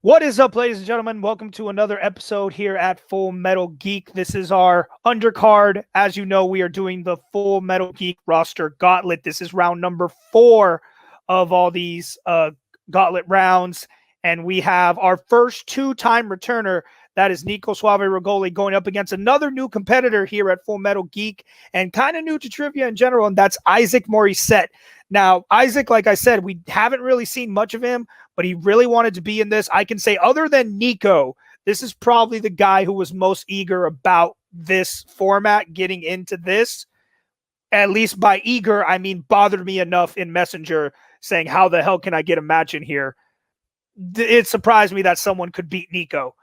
What is up, ladies and gentlemen? Welcome to another episode here at Full Metal Geek. This is our undercard. As you know, we are doing the Full Metal Geek roster gauntlet. This is round number 4 of all these gauntlet rounds. And we have our first two-time returner. That is Nico Suave Regoli going up against another new competitor here at Full Metal Geek and kind of new to trivia in general, and that's Isaac Morisette. Now, Isaac, like I said, we haven't really seen much of him, but he really wanted to be in this. I can say other than Nico, this is probably the guy who was most eager about this format, getting into this. At least by eager, I mean bothered me enough in Messenger saying, how the hell can I get a match in here? It surprised me that someone could beat Nico.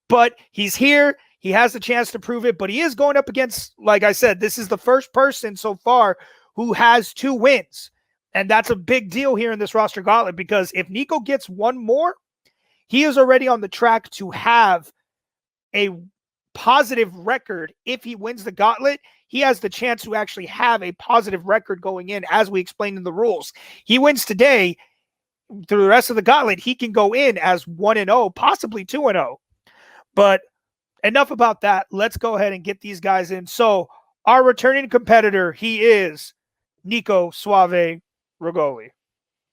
But he's here. He has the chance to prove it, but he is going up against, like I said, this is the first person so far who has 2 wins. And that's a big deal here in this roster gauntlet, because if Nico gets one more, he is already on the track to have a positive record. If he wins the gauntlet, he has the chance to actually have a positive record going in, as we explained in the rules. He wins today, through the rest of the gauntlet, he can go in as 1-0, possibly 2-0. But enough about that. Let's go ahead and get these guys in. So our returning competitor, he is Nico Suave Regoli.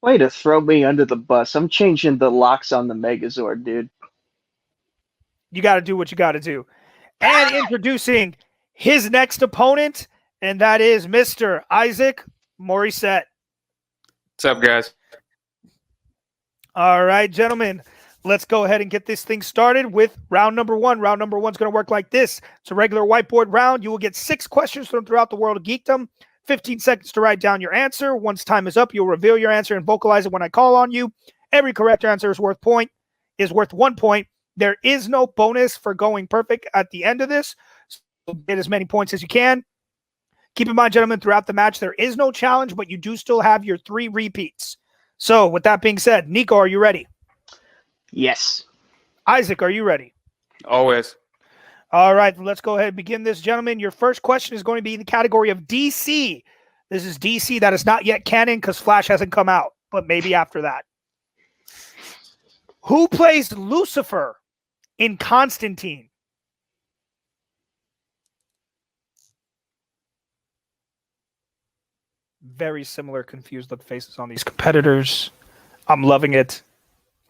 Way to throw me under the bus. I'm changing the locks on the Megazord, dude. You got to do what you got to do. And introducing his next opponent, and that is Mr. Isaac Morisette. What's up, guys? All right, gentlemen. Let's go ahead and get this thing started with round number 1. Round number 1 is going to work like this. It's a regular whiteboard round. You will get 6 questions from throughout the world of geekdom. 15 seconds to write down your answer. Once time is up, you'll reveal your answer and vocalize it when I call on you. Every correct answer is worth 1 point. There is no bonus for going perfect at the end of this. So get as many points as you can. Keep in mind, gentlemen, throughout the match, there is no challenge, but you do still have your 3 repeats. So with that being said, Nico, are you ready? Yes. Isaac, are you ready? Always. All right, let's go ahead and begin this, gentlemen. Your first question is going to be in the category of DC. This is DC that is not yet canon because Flash hasn't come out, but maybe after that. Who plays Lucifer in Constantine? Very similar confused look faces on these competitors. I'm loving it.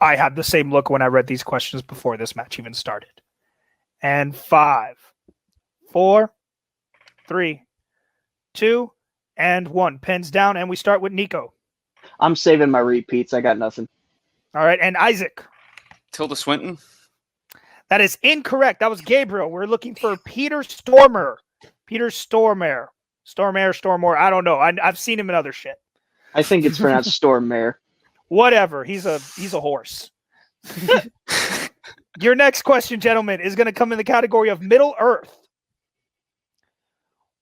I had the same look when I read these questions before this match even started. And 5, 4, 3, 2, and 1. Pens down, and we start with Nico. I'm saving my repeats. I got nothing. All right, and Isaac. Tilda Swinton. That is incorrect. That was Gabriel. We're looking for Peter Stormer. Peter Stormare. Stormore. I don't know. I've seen him in other shit. I think it's pronounced Stormmare. Whatever. He's a horse. Your next question, gentlemen, is going to come in the category of Middle Earth.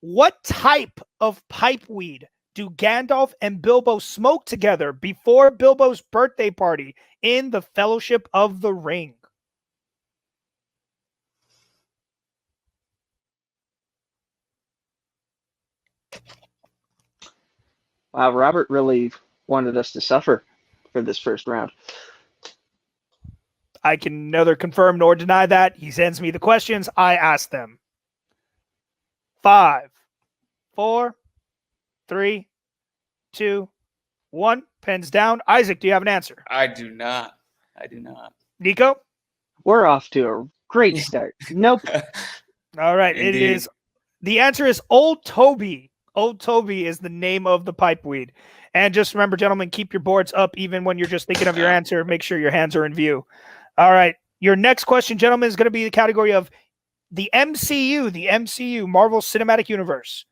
What type of pipeweed do Gandalf and Bilbo smoke together before Bilbo's birthday party in the Fellowship of the Ring? Wow, Robert really wanted us to suffer for this first round. I can neither confirm nor deny that. He sends me the questions. I ask them. 5, 4, 3, 2, 1. Pens down. Isaac, do you have an answer? I do not. Nico? We're off to a great start. Nope. All right. Indeed. It is. The answer is Old Toby. Old Toby is the name of the pipeweed. And just remember, gentlemen, keep your boards up even when you're just thinking of your answer. Make sure your hands are in view. All right. Your next question, gentlemen, is going to be the category of the MCU, Marvel Cinematic Universe.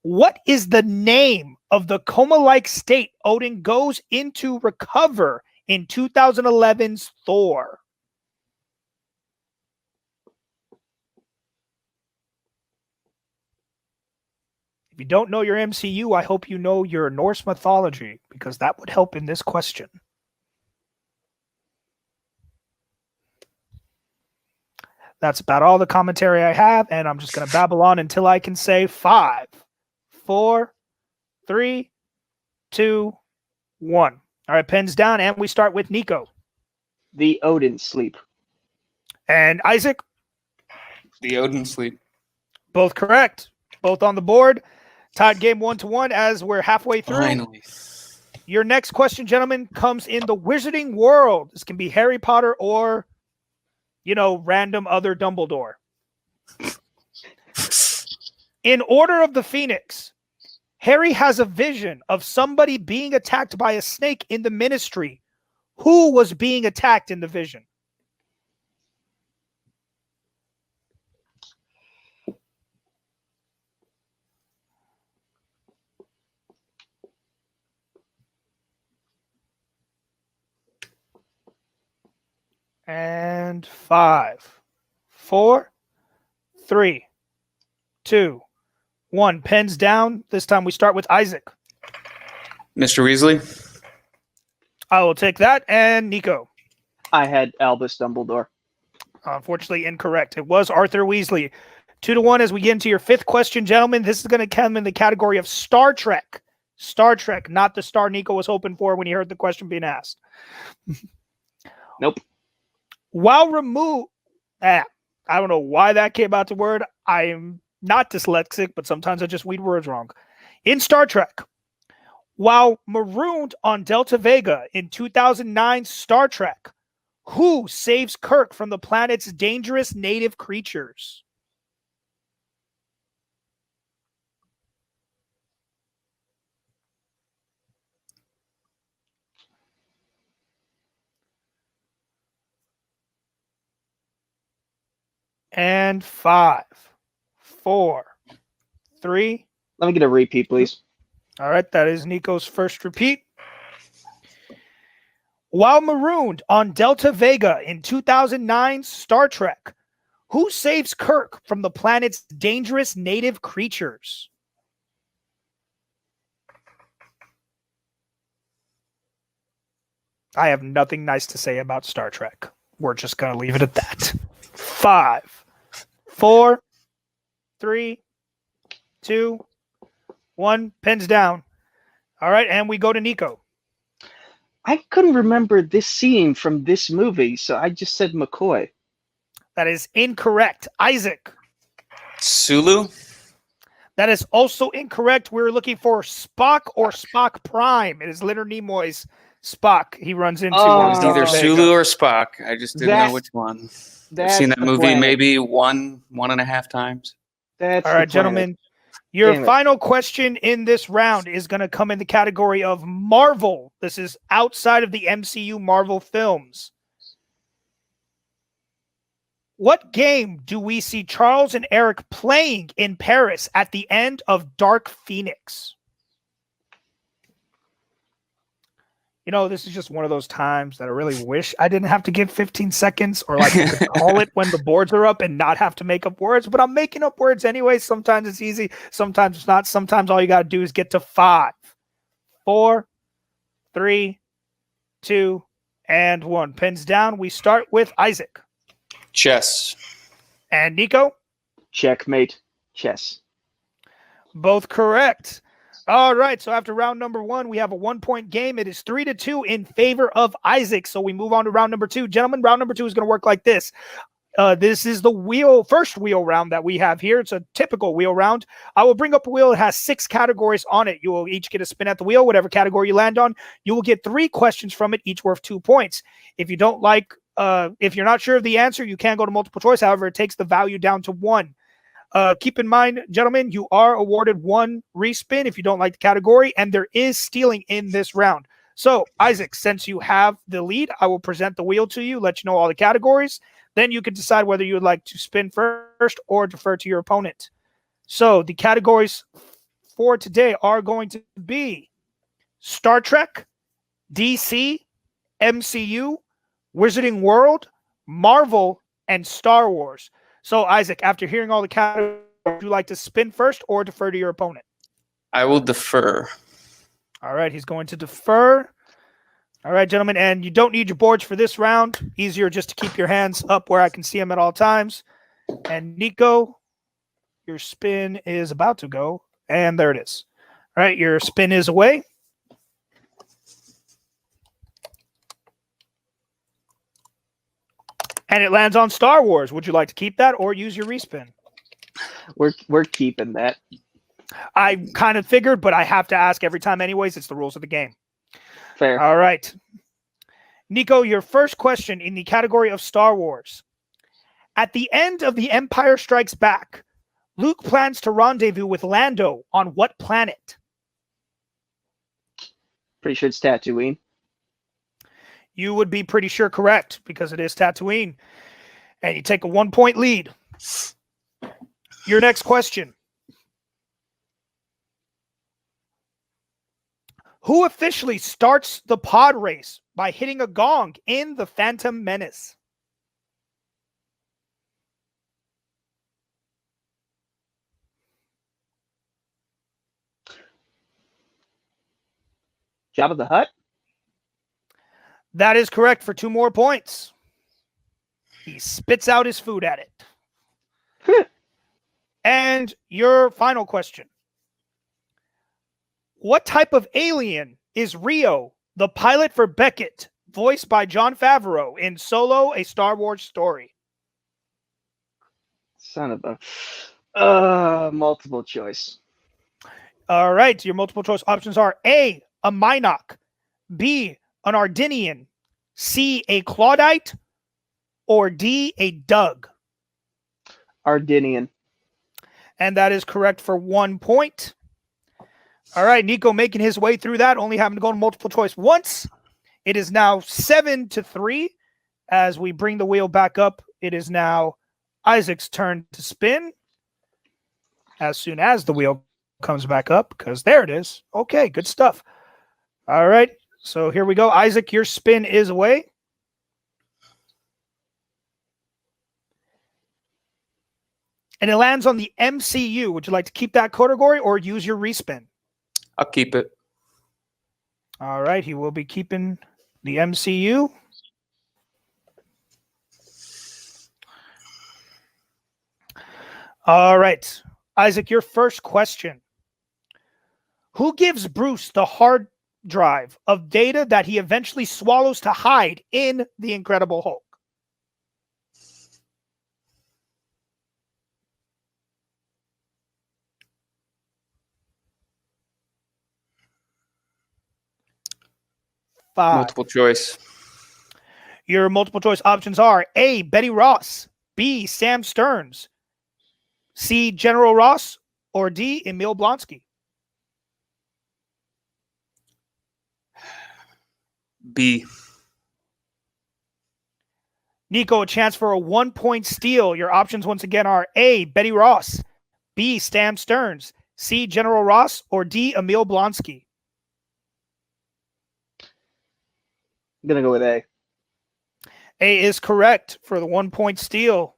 What is the name of the coma-like state Odin goes in to recover in 2011's Thor? If you don't know your MCU, I hope you know your Norse mythology, because that would help in this question. That's about all the commentary I have, and I'm just going to babble on until I can say 5, 4, 3, 2, 1. All right, pens down, and we start with Nico. The Odin sleep. And Isaac, The Odin sleep. both correct. Both on the board. Tied game 1-1 as we're halfway through. Finally. Your next question, gentlemen, comes in the Wizarding world. This can be Harry Potter or, random other Dumbledore. In Order of the Phoenix, Harry has a vision of somebody being attacked by a snake in the Ministry. Who was being attacked in the vision? And 5, 4, 3, 2, 1. Pens down. This time we start with Isaac. Mr. Weasley. I will take that. And Nico. I had Albus Dumbledore. Unfortunately, incorrect. It was Arthur Weasley. 2-1 as we get into your fifth question, gentlemen. This is going to come in the category of Star Trek. Star Trek, not the star Nico was hoping for when he heard the question being asked. Nope. While removed, I don't know why that came out the word. I am not dyslexic, but sometimes I just read words wrong. In Star Trek, while marooned on Delta Vega in 2009 Star Trek, who saves Kirk from the planet's dangerous native creatures? And 5, 4, 3. Let me get a repeat, please. All right, that is Nico's first repeat. While marooned on Delta Vega in 2009 Star Trek, who saves Kirk from the planet's dangerous native creatures? I have nothing nice to say about Star Trek. We're just going to leave it at that. 5, 4, 3, 2, 1. Pens down. All right, and we go to Nico. I couldn't remember this scene from this movie, so I just said McCoy. That is incorrect. Isaac. Sulu. That is also incorrect. We're looking for Spock or Spock Prime. It is Leonard Nimoy's Spock. He runs into. Oh. It was either Delta Sulu Vega. or Spock. I just didn't know which one. I've seen that movie planet. maybe one and a half times. That's All the right, gentlemen. Your Damn it. final question in this round is going to come in the category of Marvel. This is outside of the MCU Marvel films. What game do we see Charles and Eric playing in Paris at the end of Dark Phoenix? This is just one of those times that I really wish I didn't have to give 15 seconds or like call it when the boards are up and not have to make up words, but I'm making up words anyway. Sometimes it's easy. Sometimes it's not. Sometimes all you got to do is get to 5, 4, 3, 2, and 1. Pens down. We start with Isaac. Chess. And Nico. Checkmate. Chess. Both correct. All right, so after round number 1, we have a 1-point game. It is 3-2 in favor of Isaac. So we move on to round number 2. Gentlemen, round number 2 is going to work like this. This is the first wheel round that we have here. It's a typical wheel round. I will bring up a wheel. It has 6 categories on it. You will each get a spin at the wheel. Whatever category you land on, you will get 3 questions from it, each worth 2 points. If you don't like, if you're not sure of the answer, you can go to multiple choice. However, it takes the value down to 1. Keep in mind, gentlemen, you are awarded 1 respin if you don't like the category, and there is stealing in this round. So, Isaac, since you have the lead, I will present the wheel to you, let you know all the categories. Then you can decide whether you would like to spin first or defer to your opponent. So, the categories for today are going to be Star Trek, DC, MCU, Wizarding World, Marvel, and Star Wars. So, Isaac, after hearing all the categories, would you like to spin first or defer to your opponent? I will defer. All right, he's going to defer. All right, gentlemen, and you don't need your boards for this round. Easier just to keep your hands up where I can see them at all times. And Nico, your spin is about to go, and there it is. All right, your spin is away. And it lands on Star Wars. Would you like to keep that or use your respin? We're keeping that. I kind of figured, but I have to ask every time anyways. It's the rules of the game. Fair. All right. Nico, your first question in the category of Star Wars. At the end of The Empire Strikes Back, Luke plans to rendezvous with Lando on what planet? Pretty sure it's Tatooine. You would be pretty sure correct because it is Tatooine. And you take a 1-point lead. Your next question. Who officially starts the pod race by hitting a gong in The Phantom Menace? Jabba the Hutt? That is correct for 2 more points. He spits out his food at it. And your final question. What type of alien is Rio, the pilot for Beckett, voiced by Jon Favreau in Solo, a Star Wars story? Son of a... multiple choice. All right. Your multiple choice options are A, a Minoc, B, an Ardinian, C, a Claudite, or D, a Dug? Ardinian. And that is correct for 1 point. All right, Nico making his way through that, only having to go to multiple choice once. It is now 7-3. As we bring the wheel back up, it is now Isaac's turn to spin. As soon as the wheel comes back up, because there it is. Okay, good stuff. All right, so here we go. Isaac, your spin is away. And it lands on the MCU. Would you like to keep that category or use your respin? I'll keep it. All right, he will be keeping the MCU. All right, Isaac, your first question. Who gives Bruce the hard drive of data that he eventually swallows to hide in The Incredible Hulk? Five. Multiple choice. Your multiple choice options are A, Betty Ross, B, Sam Stearns, C, General Ross, or D, Emil Blonsky. B. Nico, a chance for a 1-point steal. Your options once again are A, Betty Ross, B, Sam Stearns, C, General Ross, or D, Emil Blonsky. I'm going to go with A. A is correct for the 1-point steal.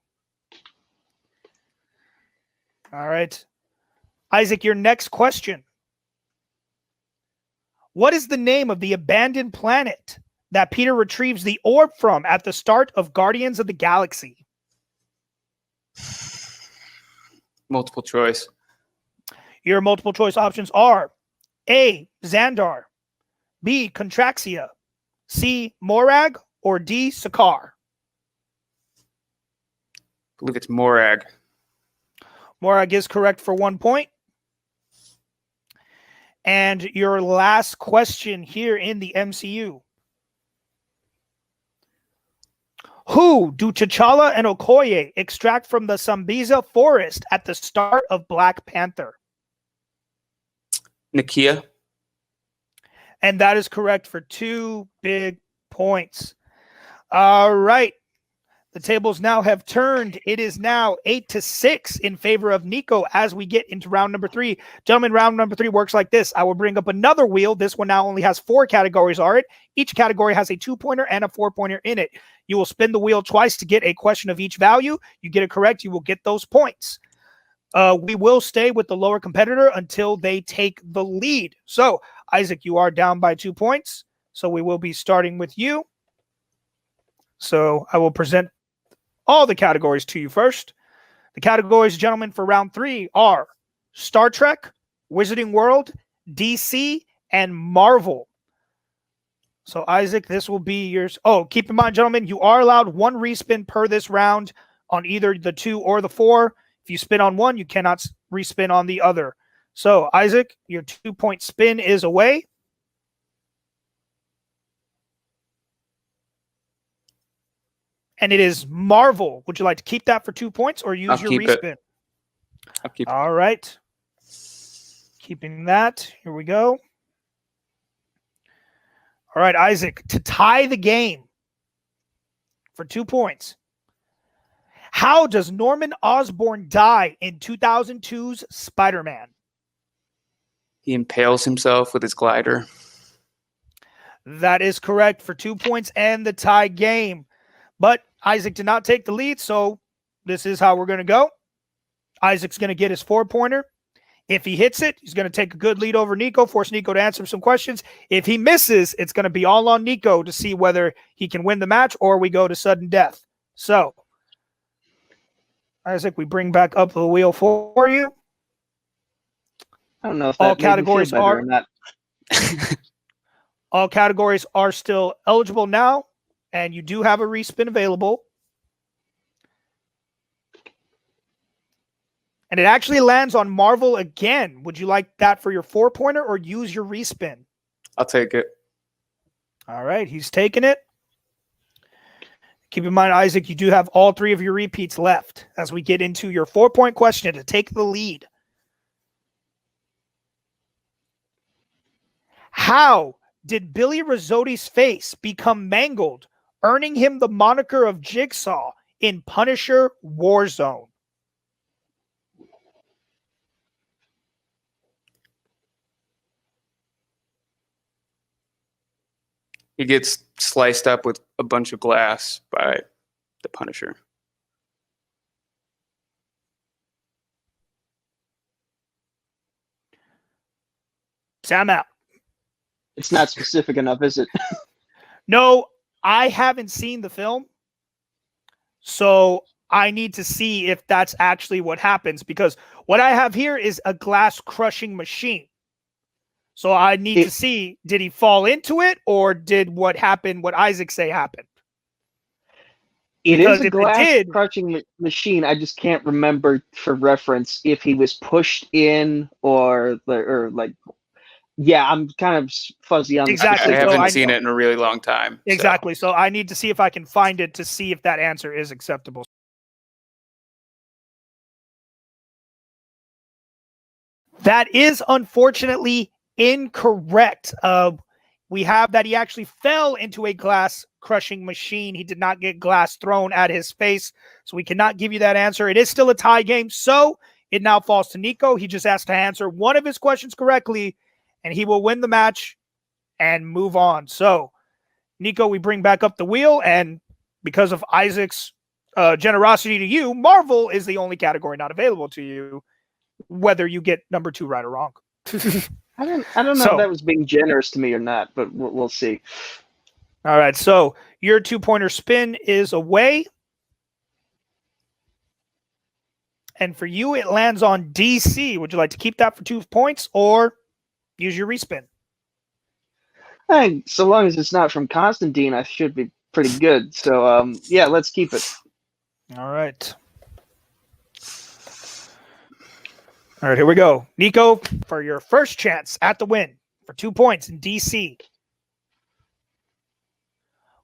All right. Isaac, your next question. What is the name of the abandoned planet that Peter retrieves the orb from at the start of Guardians of the Galaxy? Multiple choice. Your multiple choice options are A, Xandar, B, Contraxia, C, Morag, or D, Sakaar. I believe it's Morag. Morag is correct for 1 point. And your last question here in the MCU. Who do T'Challa and Okoye extract from the Sambiza forest at the start of Black Panther? Nakia. And that is correct for 2 big points. All right. The tables now have turned. It is now 8-6 in favor of Nico as we get into round number 3. Gentlemen, round number 3 works like this. I will bring up another wheel. This one now only has 4 categories on it. Each category has a 2-pointer and a 4-pointer in it. You will spin the wheel twice to get a question of each value. You get it correct, you will get those points. We will stay with the lower competitor until they take the lead. So, Isaac, you are down by 2 points. So we will be starting with you. So I will present all the categories to you first. The categories, gentlemen, for round 3 are Star Trek, Wizarding World, DC, and Marvel. So, Isaac, this will be yours. Oh, keep in mind, gentlemen, you are allowed one respin per this round on either the 2 or the 4. If you spin on one, you cannot respin on the other. So, Isaac, your 2-point spin is away. And it is Marvel. Would you like to keep that for 2 points or use your respin? I'll keep it. All right. Keeping that. Here we go. All right, Isaac, to tie the game for 2 points. How does Norman Osborn die in 2002's Spider-Man? He impales himself with his glider. That is correct for 2 points and the tie game. But Isaac did not take the lead, so this is how we're going to go. Isaac's going to get his 4-pointer. If he hits it, he's going to take a good lead over Nico, force Nico to answer some questions. If he misses, it's going to be all on Nico to see whether he can win the match or we go to sudden death. So, Isaac, we bring back up the wheel for you. I don't know if that all categories are not. All categories are still eligible now, and you do have a respin available. And it actually lands on Marvel again. Would you like that for your 4-pointer or use your respin? I'll take it. All right, he's taking it. Keep in mind, Isaac, you do have all 3 of your repeats left as we get into your 4-point question to take the lead. How did Billy Rizzotti's face become mangled, earning him the moniker of Jigsaw in Punisher Warzone? He gets sliced up with a bunch of glass by the Punisher. Sam out. It's not specific enough, is it? No, I haven't seen the film. So I need to see if that's actually what happens, because what I have here is a glass crushing machine. So I need to see, did he fall into it or did what happened, what Isaac say happened? It is a glass crushing machine. I just can't remember for reference if he was pushed in or like. Yeah, I'm kind of fuzzy on exactly. I haven't seen it in a really long time. Exactly. So I need to see if I can find it to see if that answer is acceptable. That is unfortunately incorrect. We have that he actually fell into a glass crushing machine. He did not get glass thrown at his face. So we cannot give you that answer. It is still a tie game. So it now falls to Nico. He just has to answer one of his questions correctly, and he will win the match and move on. So, Nico, we bring back up the wheel, and because of Isaac's generosity to you, Marvel is the only category not available to you, whether you get number 2 right or wrong. I don't know if that was being generous to me or not, but we'll see. All right, so your 2-pointer spin is away. And for you, it lands on DC. Would you like to keep that for 2 points or use your respin? So long as it's not from Constantine, I should be pretty good. So, yeah, let's keep it. All right. All right, here we go. Nico, for your first chance at the win for 2 points in DC.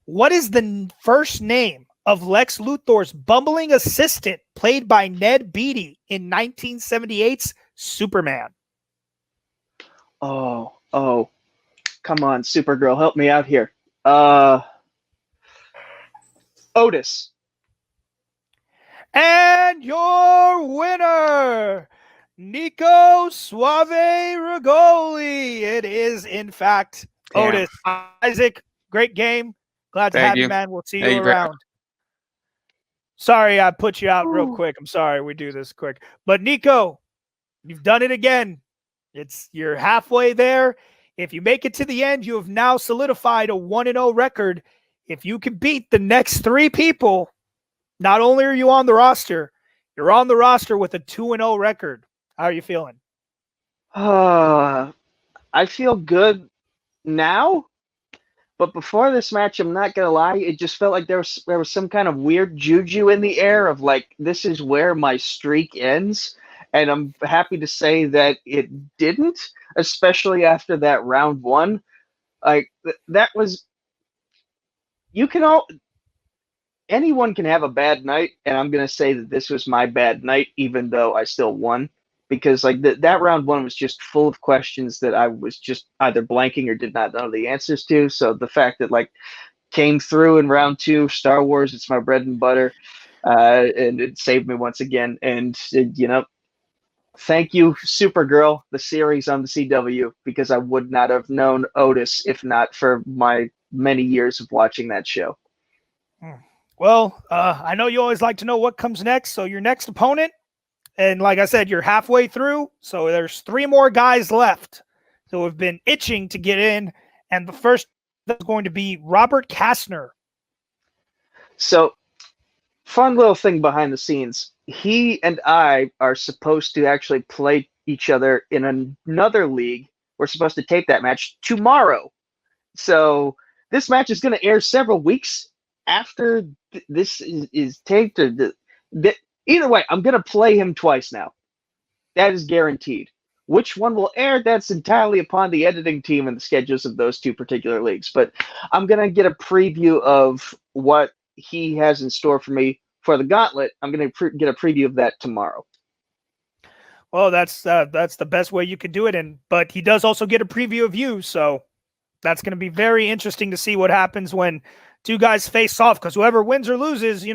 What is the first name of Lex Luthor's bumbling assistant played by Ned Beatty in 1978's Superman? Oh, come on, Supergirl, help me out here. Otis. And your winner, Nico Suave Regoli. It is, in fact, Otis. Isaac, great game. Glad to have you, man. We'll see you around. Sorry, I put you out real quick. I'm sorry we do this quick. But Nico, you've done it again. You're halfway there. If you make it to the end, you have now solidified a 1-0 record. If you can beat the next 3 people, not only are you on the roster, you're on the roster with a 2-0 record. How are you feeling? I feel good now, But before this match, I'm not gonna lie, it just felt like there was some kind of weird juju in the air of like, this is where my streak ends. And I'm happy to say that it didn't, especially after that round one. Like that was, you can all anyone can have a bad night, and I'm gonna say that this was my bad night, even though I still won, because like that round one was just full of questions that I was just either blanking or did not know the answers to. So the fact that like came through in round two, Star Wars, it's my bread and butter, and it saved me once again. And thank you, Supergirl, the series on the CW, because I would not have known Otis if not for my many years of watching that show. Well, I know you always like to know what comes next. So your next opponent, and like I said, you're halfway through. So there's 3 more guys left who have been itching to get in. And the first is going to be Robert Kastner. So, fun little thing behind the scenes. He and I are supposed to actually play each other in another league. We're supposed to tape that match tomorrow. So this match is going to air several weeks after this is taped. Either way, I'm going to play him twice now. That is guaranteed. Which one will air, that's entirely upon the editing team and the schedules of those 2 particular leagues. But I'm going to get a preview of what he has in store for me for the Gauntlet. I'm going to get a preview of that tomorrow. Well, that's the best way you could do it. But he does also get a preview of you, so that's going to be very interesting to see what happens when 2 guys face off, because whoever wins or loses,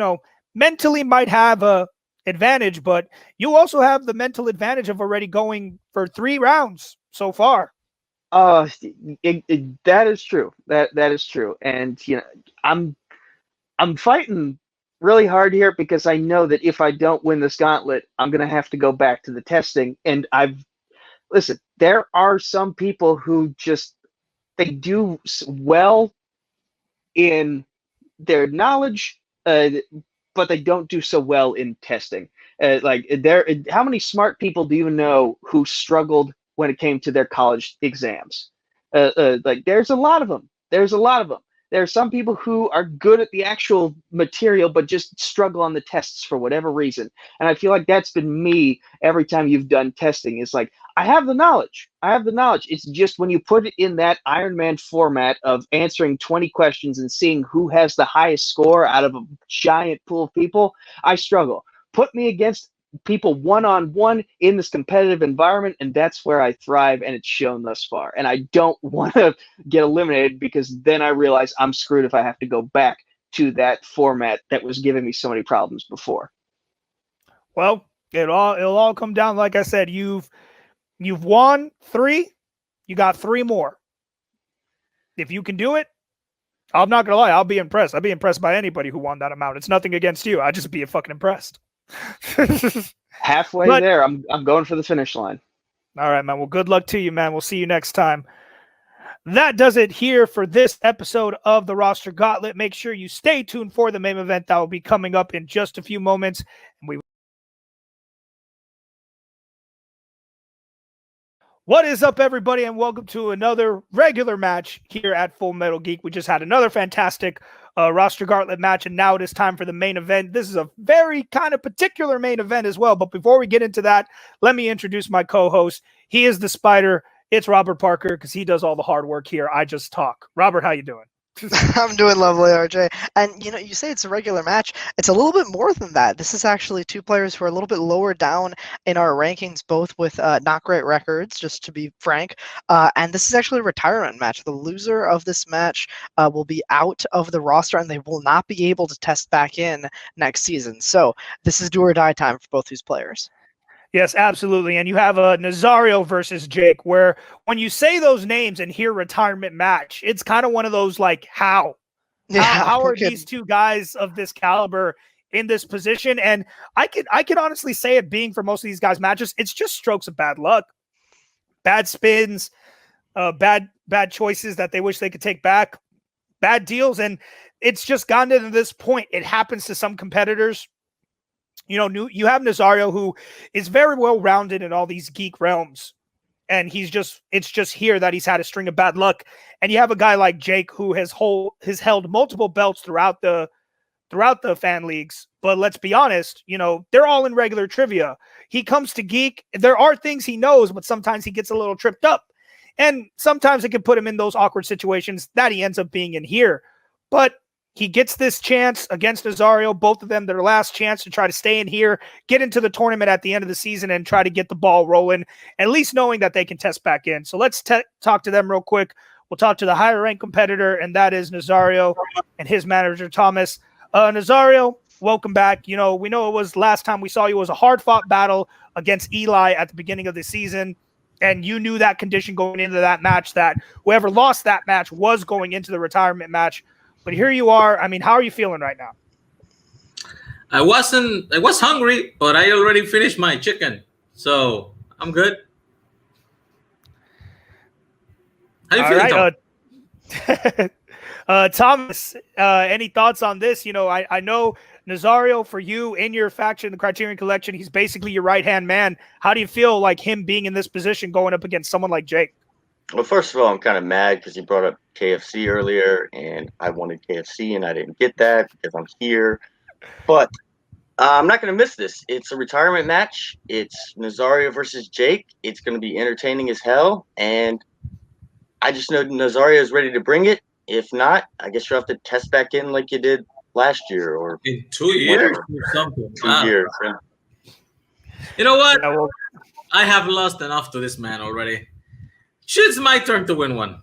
mentally might have a advantage, but you also have the mental advantage of already going for 3 rounds so far. That is true. That is true. And I'm fighting really hard here because I know that if I don't win this Gauntlet, I'm going to have to go back to the testing. And listen, there are some people who they do well in their knowledge, but they don't do so well in testing. How many smart people do you know who struggled when it came to their college exams? There's a lot of them. There are some people who are good at the actual material, but just struggle on the tests for whatever reason. And I feel like that's been me every time you've done testing. It's like, I have the knowledge. It's just when you put it in that Iron Man format of answering 20 questions and seeing who has the highest score out of a giant pool of people, I struggle. Put me against people one-on-one in this competitive environment, and that's where I thrive, and it's shown thus far. And I don't want to get eliminated, because then I realize I'm screwed if I have to go back to that format that was giving me so many problems before. Well, it'll all come down, like I said, you've won 3, you got 3 more. If you can do it, I'm not gonna lie, I'll be impressed. I'll be impressed by anybody who won that amount. It's nothing against you. I'd just be fucking impressed. Halfway there, I'm going for the finish line. All right, man. Well, good luck to you, man. We'll see you next time. That does it here for this episode of the Roster Gauntlet. Make sure you stay tuned for the main event that will be coming up in just a few moments. And What is up, everybody, and welcome to another regular match here at Full Metal Geek. We just had another fantastic Roster Gauntlet match, and now it is time for the main event. This is a very kind of particular main event as well, but before we get into that, let me introduce my co-host. He is the Spider. It's Robert Parker, because he does all the hard work here. I just talk. Robert, how you doing? I'm doing lovely, RJ. And, you say it's a regular match. It's a little bit more than that. This is actually 2 players who are a little bit lower down in our rankings, both with not great records, just to be frank. And this is actually a retirement match. The loser of this match will be out of the roster, and they will not be able to test back in next season. So this is do or die time for both these players. Yes, absolutely. And you have a Nazario versus Jake, where when you say those names and hear retirement match, it's kind of one of those like, how are these 2 guys of this caliber in this position? And I could honestly say it, being for most of these guys' matches, it's just strokes of bad luck, bad spins, bad choices that they wish they could take back, bad deals. And it's just gotten to this point. It happens to some competitors. You have Nazario, who is very well-rounded in all these geek realms. and it's just here that he's had a string of bad luck. And you have a guy like Jake who has held multiple belts throughout the fan leagues. But let's be honest, they're all in regular trivia. He comes to Geek. There are things he knows, but sometimes he gets a little tripped up. And sometimes it can put him in those awkward situations that he ends up being in here. But he gets this chance against Nazario, both of them their last chance to try to stay in here, get into the tournament at the end of the season, and try to get the ball rolling, at least knowing that they can test back in. So let's talk to them real quick. We'll talk to the higher ranked competitor, and that is Nazario and his manager, Thomas. Nazario, welcome back. We know it was last time we saw you was a hard-fought battle against Eli at the beginning of the season, and you knew that condition going into that match, that whoever lost that match was going into the retirement match. But here you are. I mean, how are you feeling right now? I was hungry, but I already finished my chicken, so I'm good. How you feeling, Tom? Thomas, any thoughts on this? I know Nazario, for you in your faction, the Criterion Collection, he's basically your right-hand man. How do you feel like him being in this position going up against someone like Jake? Well, first of all, I'm kind of mad because he brought up KFC earlier, and I wanted KFC, and I didn't get that because I'm here. But I'm not going to miss this. It's a retirement match. It's Nazario versus Jake. It's going to be entertaining as hell, and I just know Nazario is ready to bring it. If not, I guess you'll have to test back in like you did last year or in 2 years or something. 2 years. Yeah. You know what? I have lost enough to this man already. It's my turn to win one.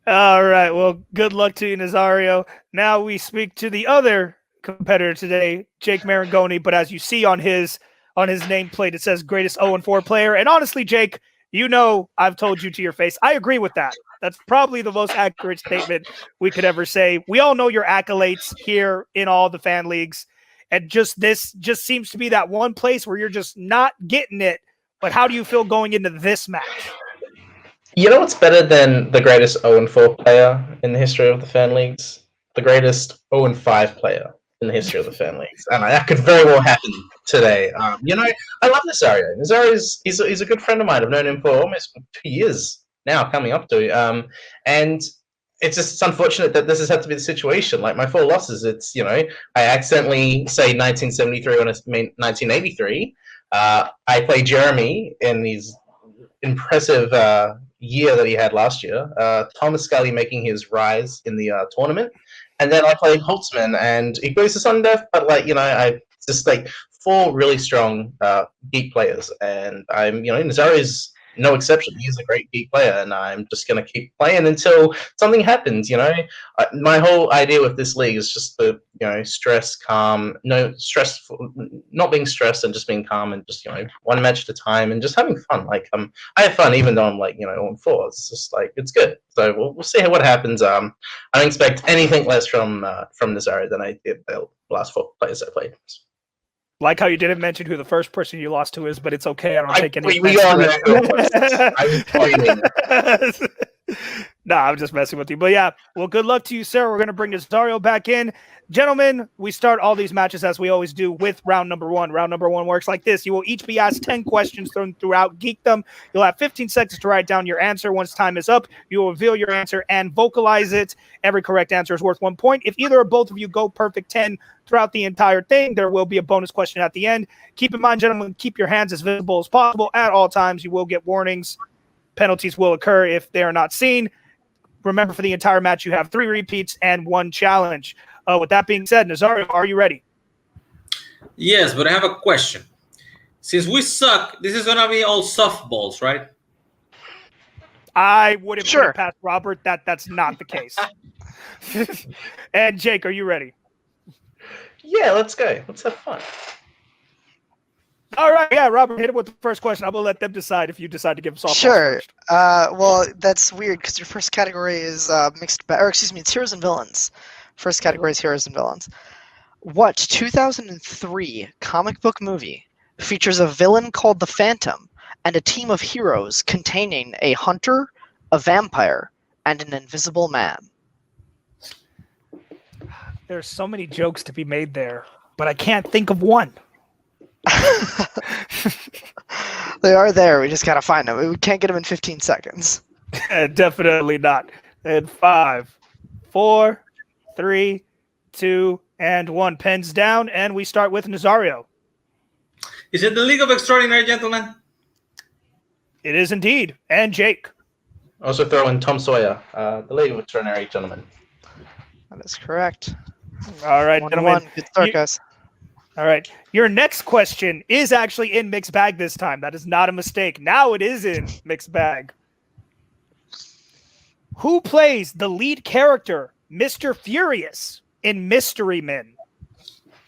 All right. Well, good luck to you, Nazario. Now we speak to the other competitor today, Jake Marangoni. But as you see on his nameplate, it says greatest 0-4 player. And honestly, Jake, I've told you to your face, I agree with that. That's probably the most accurate statement we could ever say. We all know your accolades here in all the fan leagues. And this seems to be that one place where you're just not getting it. But how do you feel going into this match? You know what's better than the greatest 0-4 player in the history of the fan leagues? The greatest 0-5 player in the history of the fan leagues. And that could very well happen today. I love Nazario. Nazario he's a good friend of mine. I've known him for almost 2 years now, coming up to. And it's unfortunate that this has had to be the situation. Like my 4 losses, I accidentally say 1973 when it's 1983. I played Jeremy in his impressive year that he had last year. Thomas Scully making his rise in the tournament. And then I played Holtzman, and he plays the Sun Def, but I just 4 really strong Geek players. And Nazario's no exception. He's a great Geek player, and I'm just going to keep playing until something happens. My whole idea with this league is just the stress, calm, no stress, not being stressed, and just being calm, and just one match at a time, and just having fun. I have fun even though I'm on 4. It's just it's good. So we'll see what happens. I don't expect anything less from Nazario than I did the last 4 players I played. Like how you didn't mention who the first person you lost to is, but it's okay. I don't take any. We all know who it was. No, I'm just messing with you. But yeah, well, good luck to you, sir. We're going to bring Nazario back in. Gentlemen, we start all these matches as we always do with round number 1. Round number 1 works like this. You will each be asked 10 questions throughout Geekdom. You'll have 15 seconds to write down your answer. Once time is up, you will reveal your answer and vocalize it. Every correct answer is worth 1 point. If either or both of you go perfect 10 throughout the entire thing, there will be a bonus question at the end. Keep in mind, gentlemen, keep your hands as visible as possible at all times. You will get warnings. Penalties will occur if they are not seen. Remember, for the entire match, you have 3 repeats and 1 challenge. With that being said, Nazario, are you ready? Yes, but I have a question. Since we suck, this is going to be all softballs, right? I wouldn't put it past Robert that that's not the case. And Jake, are you ready? Yeah, let's go. Let's have fun. All right, yeah, Robert, hit it with the first question. I'm going to let them decide if you decide to give us all. Sure. Well, that's weird because your first category is it's heroes and villains. First category is heroes and villains. What 2003 comic book movie features a villain called the Phantom and a team of heroes containing a hunter, a vampire, and an invisible man? There's so many jokes to be made there, but I can't think of one. They are there. We just gotta find them. We can't get them in 15 seconds. Definitely not. And 5, 4, 3, 2, and 1. Pens down, and we start with Nazario. Is it the League of Extraordinary Gentlemen? It is indeed. And Jake. Also throw in Tom Sawyer, the League of Extraordinary Gentlemen. That is correct. All right, 1-1. Good start, guys. All right. Your next question is actually in mixed bag this time. That is not a mistake. Now it is in mixed bag. Who plays the lead character, Mr. Furious, in Mystery Men?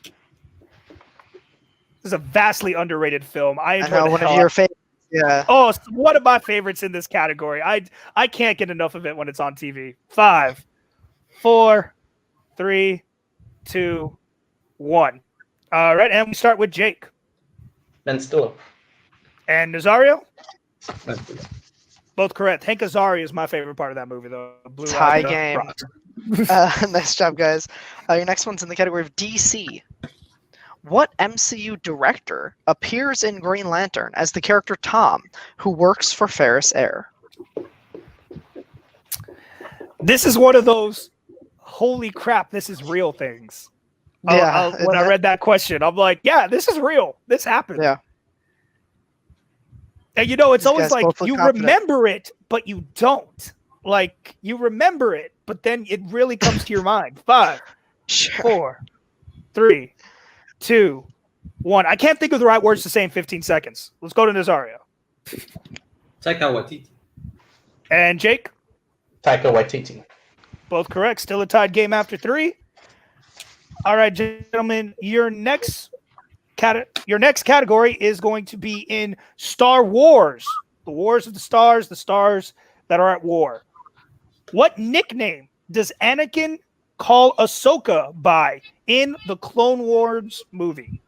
This is a vastly underrated film. I know one of your favorites. Yeah. Oh, it's one of my favorites in this category. I can't get enough of it when it's on TV. 5, 4, 3, 2, 1. All right, and we start with Jake. Ben Stiller. And Nazario? Both correct. Hank Azaria is my favorite part of that movie, though. Tie game. Nice job, guys. Your next one's in the category of DC. What MCU director appears in Green Lantern as the character Tom, who works for Ferris Air? This is one of those, holy crap, this is real things. Yeah. When I read that question, I'm like, yeah, this is real. This happened. Yeah. And it's always like you remember it, but you don't. Like you remember it, but then it really comes to your mind. 5, 4, 3, 2, 1. I can't think of the right words to say in 15 seconds. Let's go to Nazario. Taika Waititi. And Jake? Taika Waititi. Both correct. Still a tied game after 3. All right, gentlemen, your next category is going to be in Star Wars. The Wars of the stars that are at war. What nickname does Anakin call Ahsoka by in the Clone Wars movie?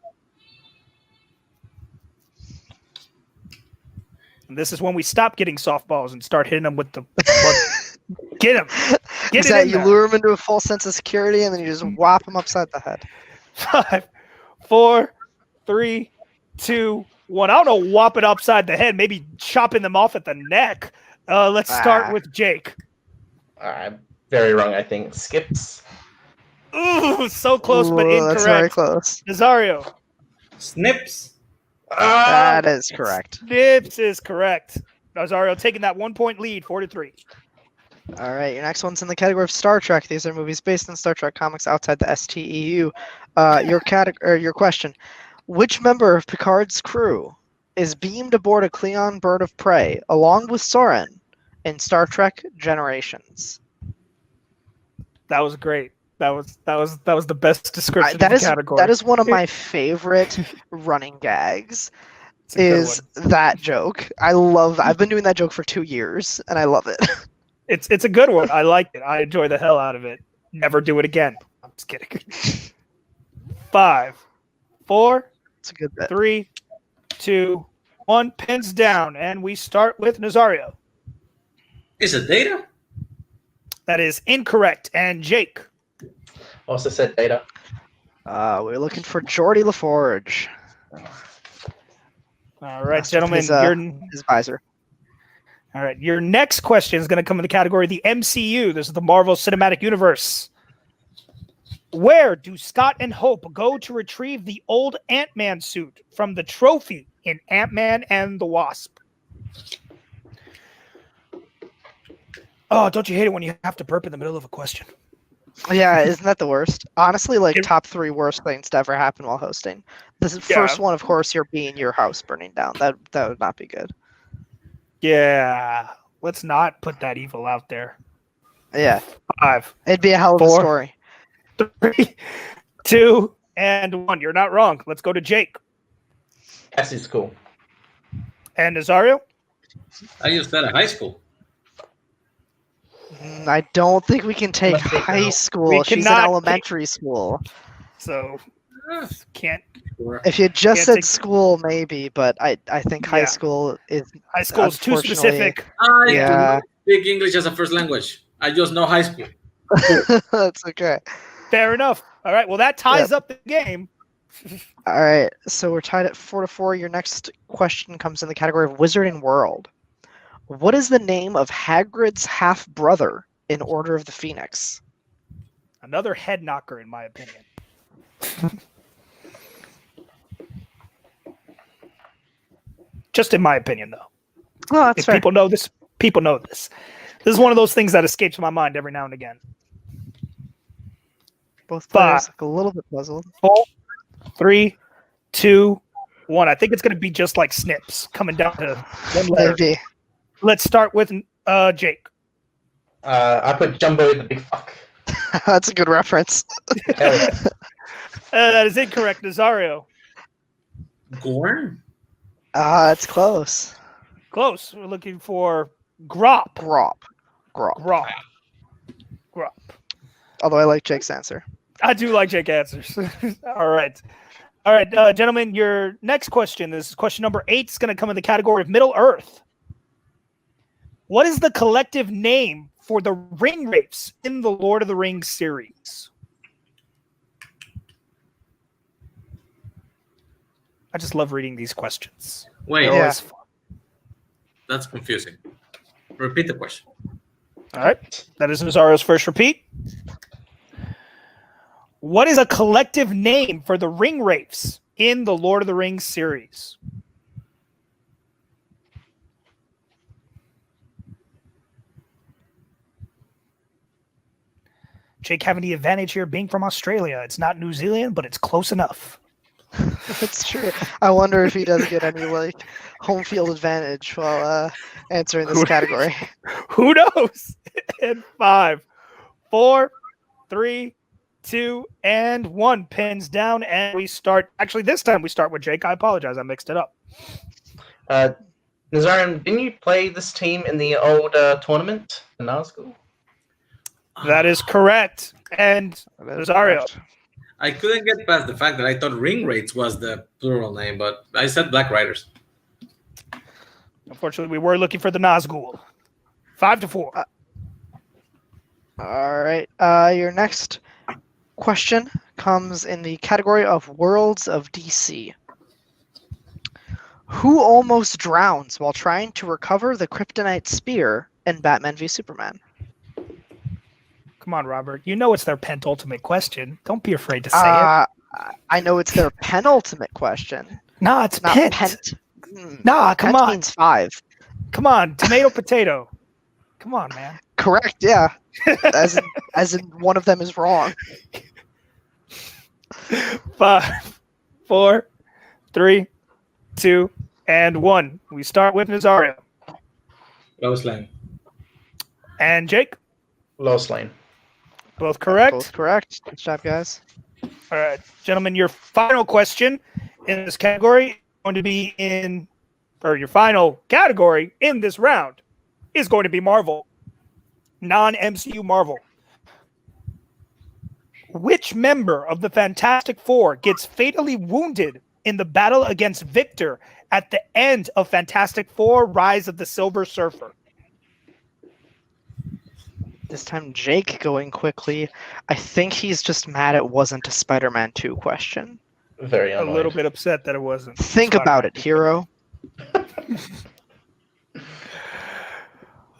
And this is when we stop getting softballs and start hitting them with the... Get him. Is that you lure him into a false sense of security and then you just whop him upside the head? 5, 4, 3, 2, 1. I don't know, whop it upside the head. Maybe chopping them off at the neck. Let's start with Jake. Very wrong, I think. Skips. Ooh, so close, but incorrect. That's very close. Nazario. Snips. That is correct. Snips is correct. Nazario taking that 1-point lead, 4-3. All right, your next one's in the category of Star Trek. These are movies based on Star Trek comics outside the STEU. Your question: which member of Picard's crew is beamed aboard a Klingon bird of prey along with Soren in Star Trek Generations? That was great. That was the best description of the category. That is one of my favorite running gags. Is that joke? I've been doing that joke for 2 years, and I love it. It's a good one. I like it. I enjoy the hell out of it. Never do it again. I'm just kidding. 5, 4, it's a good bit. 3, 2, 1. Pins down, and we start with Nazario. Is it Data? That is incorrect. And Jake. Also said Data. We're looking for Geordie LaForge. All right, gentlemen. His visor. All right, your next question is going to come in the category of the MCU. This is the Marvel Cinematic Universe. Where do Scott and Hope go to retrieve the old Ant-Man suit from the trophy in Ant-Man and the Wasp? Oh, don't you hate it when you have to burp in the middle of a question? Yeah, isn't that the worst? Honestly, top 3 worst things to ever happen while hosting. This first one, of course, your house burning down. That would not be good. Yeah, let's not put that evil out there. Yeah. 5. It'd be a hell of a story. 3, 2, and 1. You're not wrong. Let's go to Jake. Cassie's cool. And Nazario? I used that at high school. I don't think we can take high school. She's in elementary school. So, can't. If you just said school, maybe, but I think high school is... High school is too specific. I do not speak English as a first language. I just know high school. That's okay. Fair enough. All right, well, that ties up the game. All right, so we're tied at 4-4. Your next question comes in the category of Wizarding World. What is the name of Hagrid's half-brother in Order of the Phoenix? Another head knocker, in my opinion. Just in my opinion, though. Oh, that's if fair. people know this, people know this. This is one of those things that escapes my mind every now and again. Both players look a little bit puzzled. 4, 3, 2, 1. I think it's going to be just like Snips coming down to one letter. Maybe. Let's start with Jake. I put Jumbo the Big Fuck. That's a good reference. That is incorrect, Nazario. Gorn? It's close. Close. We're looking for Grop. Grop. Although I like Jake's answer. I do like Jake answers. All right, gentlemen, your next question, this is question number 8, is going to come in the category of Middle Earth. What is the collective name for the ring wraiths in the Lord of the Rings series? I just love reading these questions. Wait, that's confusing. Repeat the question. All right, that is Nazario's first repeat. What is a collective name for the ring wraiths in the Lord of the Rings series? Jake having the advantage here being from Australia. It's not New Zealand, but it's close enough. That's true. I wonder if he does get any home field advantage while answering this category. Who knows? And 5, 4, 3, 2, and 1. Pins down, and we start. Actually, this time we start with Jake. I apologize. I mixed it up. Nazarian, didn't you play this team in the old tournament in our school? That is correct. And Nazario. I couldn't get past the fact that I thought ring wraiths was the plural name, but I said Black Riders. Unfortunately, we were looking for the Nazgul. 5-4. All right. Your next question comes in the category of Worlds of DC. Who almost drowns while trying to recover the kryptonite spear in Batman v Superman? Come on, Robert. You know it's their penultimate question. Don't be afraid to say it. I know it's their penultimate question. Nah, it's not pent. Nah, come on. Means 5. Come on, tomato, potato. Come on, man. Correct, yeah. As in one of them is wrong. 5, 4, 3, 2, and 1. We start with Nazario. Lois Lane. And Jake? Lois Lane. Both correct? Both correct. Good job, guys. All right, gentlemen, your final question in this category is going to be your final category in this round is going to be Marvel. Non-MCU Marvel. Which member of the Fantastic Four gets fatally wounded in the battle against Victor at the end of Fantastic Four: Rise of the Silver Surfer? This time Jake going quickly. I think he's just mad it wasn't a Spider-Man 2 question. Very annoyed. A little bit upset that it wasn't. Think about it, hero.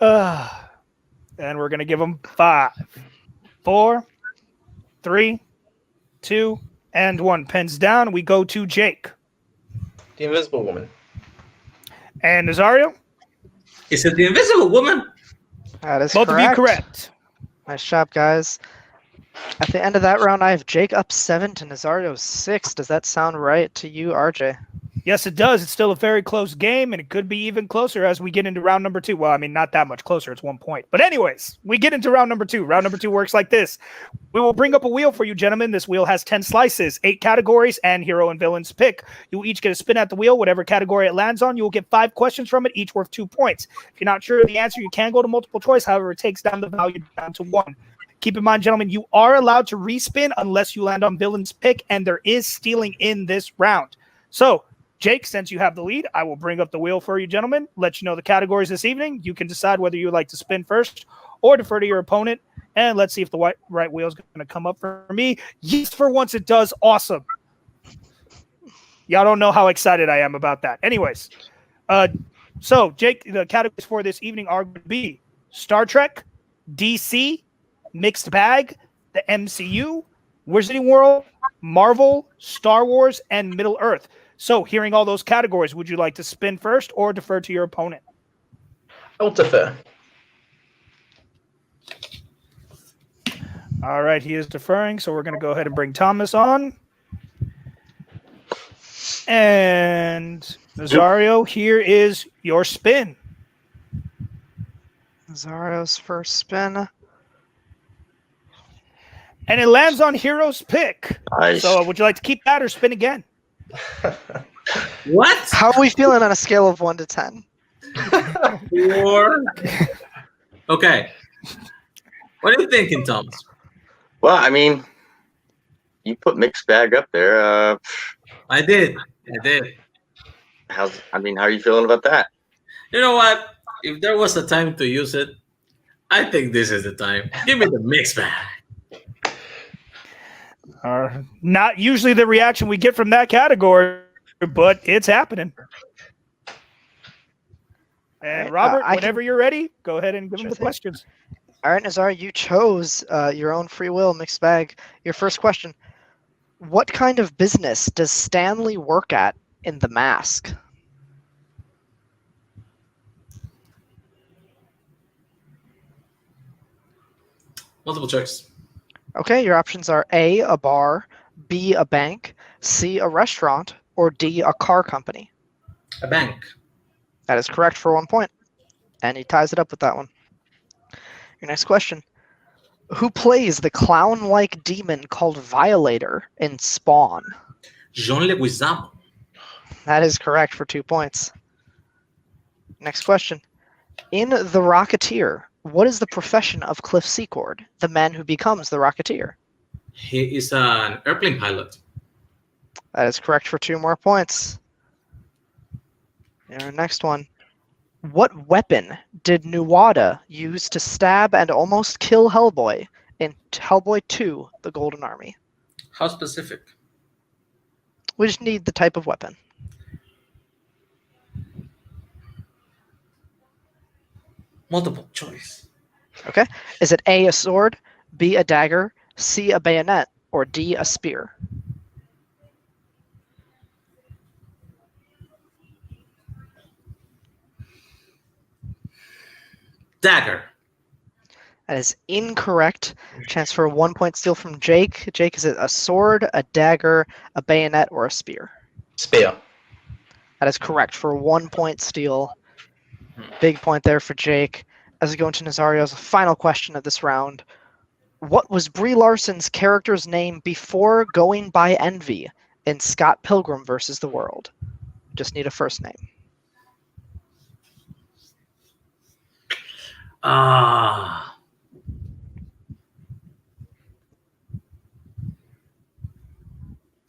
And we're going to give him 5, 4, 3, 2, and 1. Pens down. We go to Jake. The Invisible Woman. And Nazario? Is it the Invisible Woman? That is Both correct. of you correct. Nice job, guys. At the end of that round, I have Jake up 7 to Nazario 6. Does that sound right to you, RJ? Yes, it does. It's still a very close game, and it could be even closer as we get into round number 2. Well, I mean, not that much closer. It's 1 point. But anyways, we get into round number 2. Round number 2 works like this. We will bring up a wheel for you, gentlemen. This wheel has 10 slices, 8 categories, and hero and villains pick. You will each get a spin at the wheel. Whatever category it lands on, you will get 5 questions from it, each worth 2 points. If you're not sure of the answer, you can go to multiple choice. However, it takes down the value down to 1. Keep in mind, gentlemen, you are allowed to respin unless you land on villain's pick, and there is stealing in this round. So, Jake, since you have the lead, I will bring up the wheel for you, gentlemen, let you know the categories this evening. You can decide whether you would like to spin first or defer to your opponent, and let's see if the right wheel is going to come up for me. Yes, for once it does. Awesome. Y'all don't know how excited I am about that. Anyways, so Jake, the categories for this evening are going to be Star Trek, DC, Mixed Bag, the MCU, Wizarding World, Marvel, Star Wars, and Middle Earth. So, hearing all those categories, would you like to spin first or defer to your opponent? I'll defer. All right, he is deferring, so we're going to go ahead and bring Thomas on. And Nazario, here is your spin. Nazario's first spin. And it lands on Hero's pick. Nice. So would you like to keep that or spin again? What? How are we feeling on a scale of 1 to 10? 4. Okay. What are you thinking, Thomas? Well, I mean, you put Mixed Bag up there. I did. How are you feeling about that? You know what? If there was a time to use it, I think this is the time. Give me the Mixed Bag. Not usually the reaction we get from that category, but it's happening. And Robert, whenever you're ready, go ahead and give them the questions. All right, Nazario, you chose your own free will Mixed Bag. Your first question: what kind of business does Stanley work at in The Mask? Multiple choice. Okay, your options are A, a bar, B, a bank, C, a restaurant, or D, a car company. A bank. That is correct for 1 point. And he ties it up with that one. Your next question. Who plays the clown-like demon called Violator in Spawn? Jean Leguizamo. That is correct for 2 points. Next question. In The Rocketeer, what is the profession of Cliff Secord, the man who becomes the Rocketeer? He is an airplane pilot. That is correct for 2 more points. Your next one. What weapon did Nuwada use to stab and almost kill Hellboy in Hellboy 2, The Golden Army? How specific? We just need the type of weapon. Multiple choice. Okay. Is it A, a sword, B, a dagger, C, a bayonet, or D, a spear? Dagger. That is incorrect. Chance for a 1 point steal from Jake. Jake, is it a sword, a dagger, a bayonet, or a spear? Spear. That is correct for a 1 point steal. Big point there for Jake. As we go into Nazario's final question of this round, what was Brie Larson's character's name before going by Envy in Scott Pilgrim vs. the World? Just need a first name.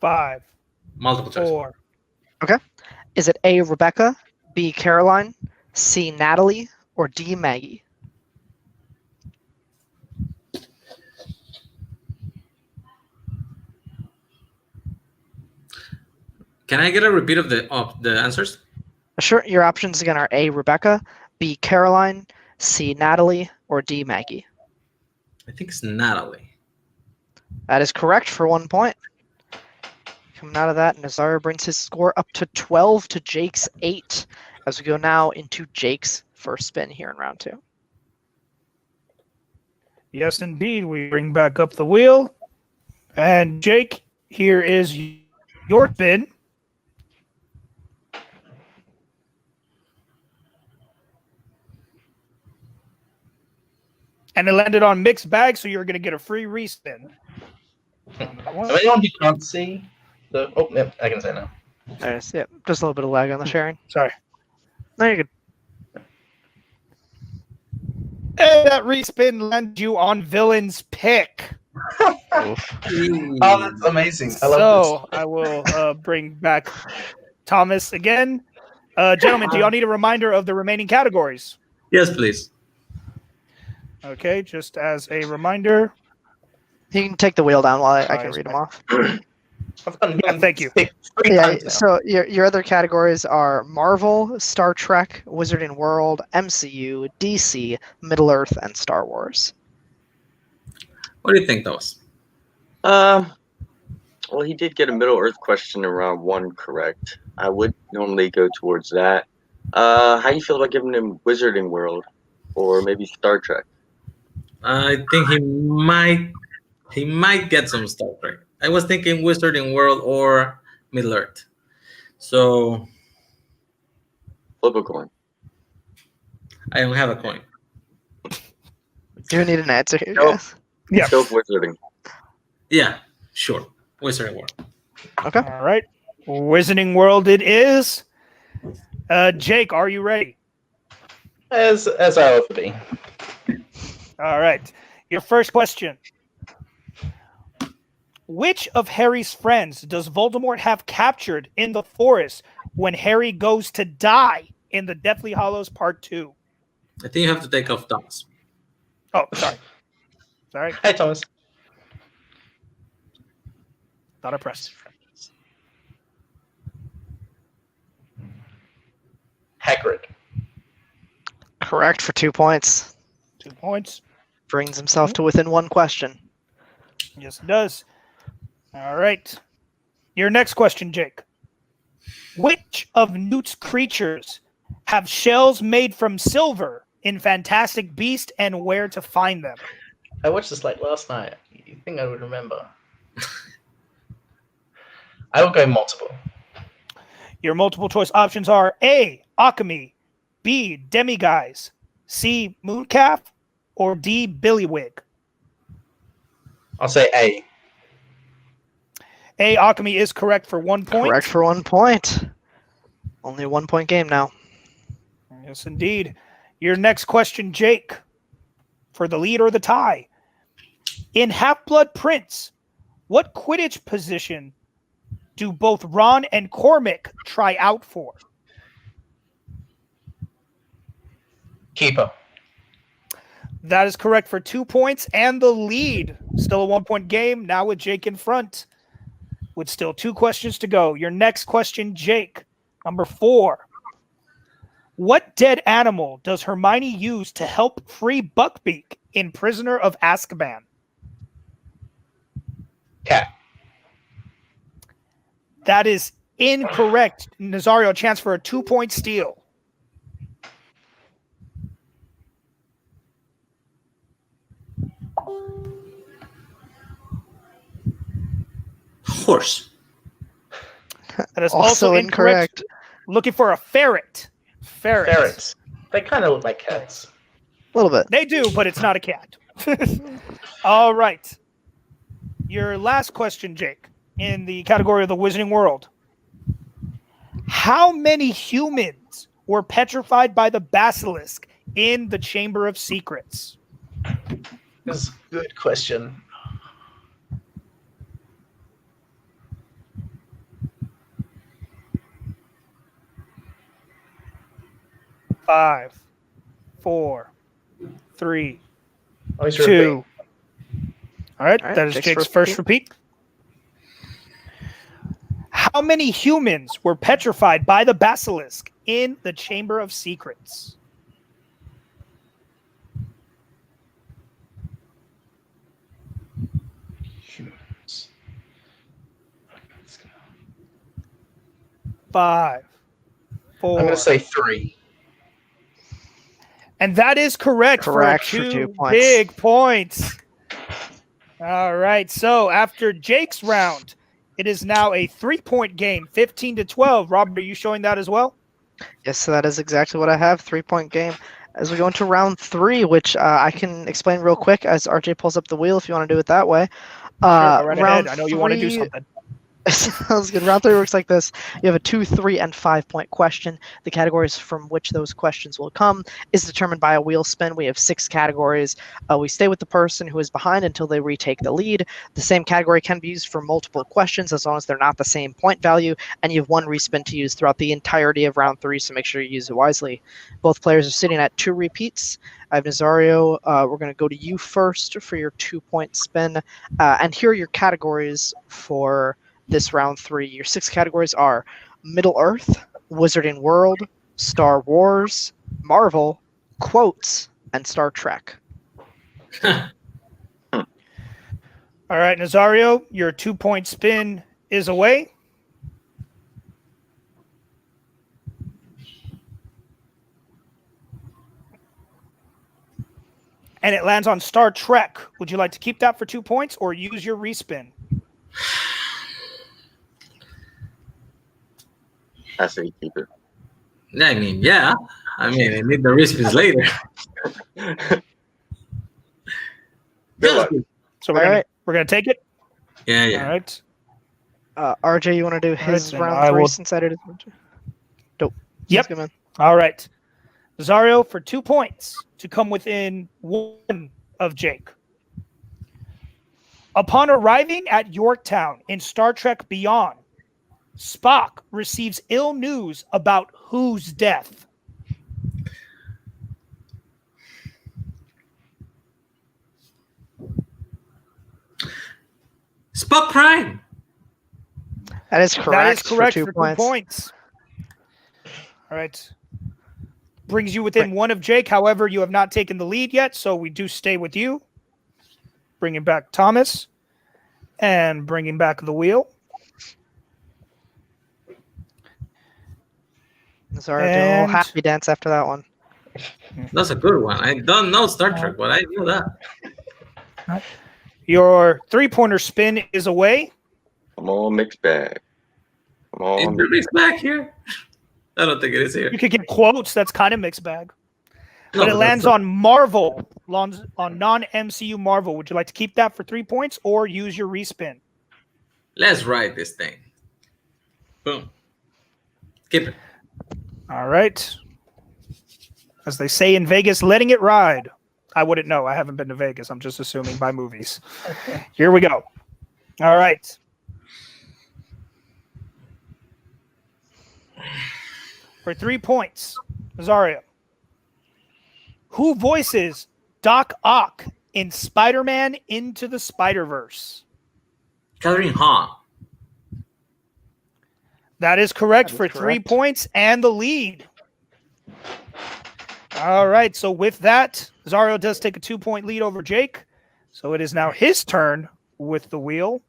Five. Multiple choice. 4. Okay. Is it A, Rebecca, B, Caroline, C, Natalie, or D, Maggie? Can I get a repeat of the answers? Sure. Your options again are A, Rebecca, B, Caroline, C, Natalie, or D, Maggie. I think it's Natalie. That is correct for 1 point. Coming out of that, Nazario brings his score up to 12 to Jake's 8 as we go now into Jake's first spin here in round 2. Yes, indeed. We bring back up the wheel. And Jake, here is your spin. And it landed on Mixed Bag, so you're going to get a free respin. Anyone who can't see the... Oh, yep, I can say now. There it is. Yep, just a little bit of lag on the sharing. Sorry. No, you're good. And that respin lands you on Villain's pick. Oh, that's amazing. I love this. I will bring back Thomas again. Gentlemen, do y'all need a reminder of the remaining categories? Yes, please. Okay, just as a reminder. You can take the wheel down while I can read them off. Thank you. Yeah, so your other categories are Marvel, Star Trek, Wizarding World, MCU, DC, Middle Earth, and Star Wars. What do you think, Thomas? Well, he did get a Middle Earth question around 1 correct. I would normally go towards that. How do you feel about giving him Wizarding World or maybe Star Trek? I think he might get some Star Trek. I was thinking Wizarding World or Middle Earth. So Flip a coin. I don't have a coin. Do you need an answer here, Nope. guys? Yeah. Go for Wizarding. Yeah, sure. Wizarding World. Okay. All right. Wizarding World it is. Jake, are you ready? As I ought to be. All right. Your first question. Which of Harry's friends does Voldemort have captured in the forest when Harry goes to die in the Deathly Hallows Part 2? I think you have to take off Thomas. Oh, sorry. Sorry. Hey, Thomas. Thought I pressed. Hagrid. Correct for 2 points. 2 points. Brings himself to within 1 question. Yes, it does. All right. Your next question, Jake. Which of Newt's creatures have shells made from silver in Fantastic Beasts and Where to Find Them? I watched this like last night. You think I would remember? I will go multiple. Your multiple choice options are A, Akami, B, Demiguise, C, Mooncalf, or D, Billywig. I'll say A. A, Akami is correct for 1 point. Correct for 1 point. Only a 1 point game now. Yes, indeed. Your next question, Jake, for the lead or the tie. In Half-Blood Prince, what Quidditch position do both Ron and Cormac try out for? Keeper. That is correct for 2 points and the lead. Still a 1 point game, now with Jake in front. With still 2 questions to go. Your next question, Jake, number 4. What dead animal does Hermione use to help free Buckbeak in Prisoner of Azkaban? Cat. That is incorrect. Nazario, a chance for a 2 point steal. Horse. That is also incorrect. Looking for a ferret. Ferrets. They kind of look like cats. A little bit. They do, but it's not a cat. All right. Your last question, Jake, in the category of the Wizarding World. How many humans were petrified by the basilisk in the Chamber of Secrets? That's a good question. 5, 4, 3, Oh, 2. All right, that is Jake's Jake's first repeat. How many humans were petrified by the basilisk in the Chamber of Secrets? Humans. 5, 4. I'm going to say 3. And that is correct for 2 points. big points. All right, so after Jake's round, it is now a 3-point game, 15-12. Robert, are you showing that as well? Yes, so that is exactly what I have. 3-point game. As we go into round 3, which I can explain real quick as RJ pulls up the wheel if you want to do it that way. Sure, go right round ahead. I know you want to do something. Sounds good. Round 3 works like this. You have a 2, 3, and 5-point question. The categories from which those questions will come is determined by a wheel spin. We have 6 categories. We stay with the person who is behind until they retake the lead. The same category can be used for multiple questions as long as they're not the same point value, and you have 1 respin to use throughout the entirety of round 3, so make sure you use it wisely. Both players are sitting at 2 repeats. I have Nazario. We're going to go to you first for your 2-point spin. And here are your categories for this round 3. Your 6 categories are Middle Earth, Wizarding World, Star Wars, Marvel, Quotes, and Star Trek. All right, Nazario, your 2-point spin is away. And it lands on Star Trek. Would you like to keep that for 2 points or use your respin? I say keep it. I mean, yeah. I mean, I need the respins later. Good luck. So we're gonna take it. Yeah, yeah. All right. RJ, you want to do his then round I 3 will- since I did it? Dope. Yep. Sounds good, man. All right. Nazario for 2 points to come within 1 of Jake. Upon arriving at Yorktown in Star Trek Beyond, Spock receives ill news about whose death? Spock Prime. That is correct. That is correct for 2 points. All right. Brings you within 1 of Jake. However, you have not taken the lead yet, so we do stay with you. Bringing back Thomas and bringing back the wheel. Sorry, do a little happy dance after that one. That's a good one. I don't know Star Trek, but I knew that. Your 3-pointer spin is away. Come on, mixed bag. Come on. Is the mixed bag here? I don't think it is here. You could get Quotes. That's kind of mixed bag. No, But it lands on Marvel, on non-MCU Marvel. Would you like to keep that for 3 points or use your respin? Let's ride this thing. Boom. Keep it. All right. As they say in Vegas, letting it ride. I wouldn't know. I haven't been to Vegas. I'm just assuming by movies. Here we go. All right. For 3 points, Nazario. Who voices Doc Ock in Spider-Man Into the Spider-Verse? Catherine Hahn. That is correct for 3 points and the lead. All right, so with that, Nazario does take a 2-point lead over Jake. So it is now his turn with the wheel.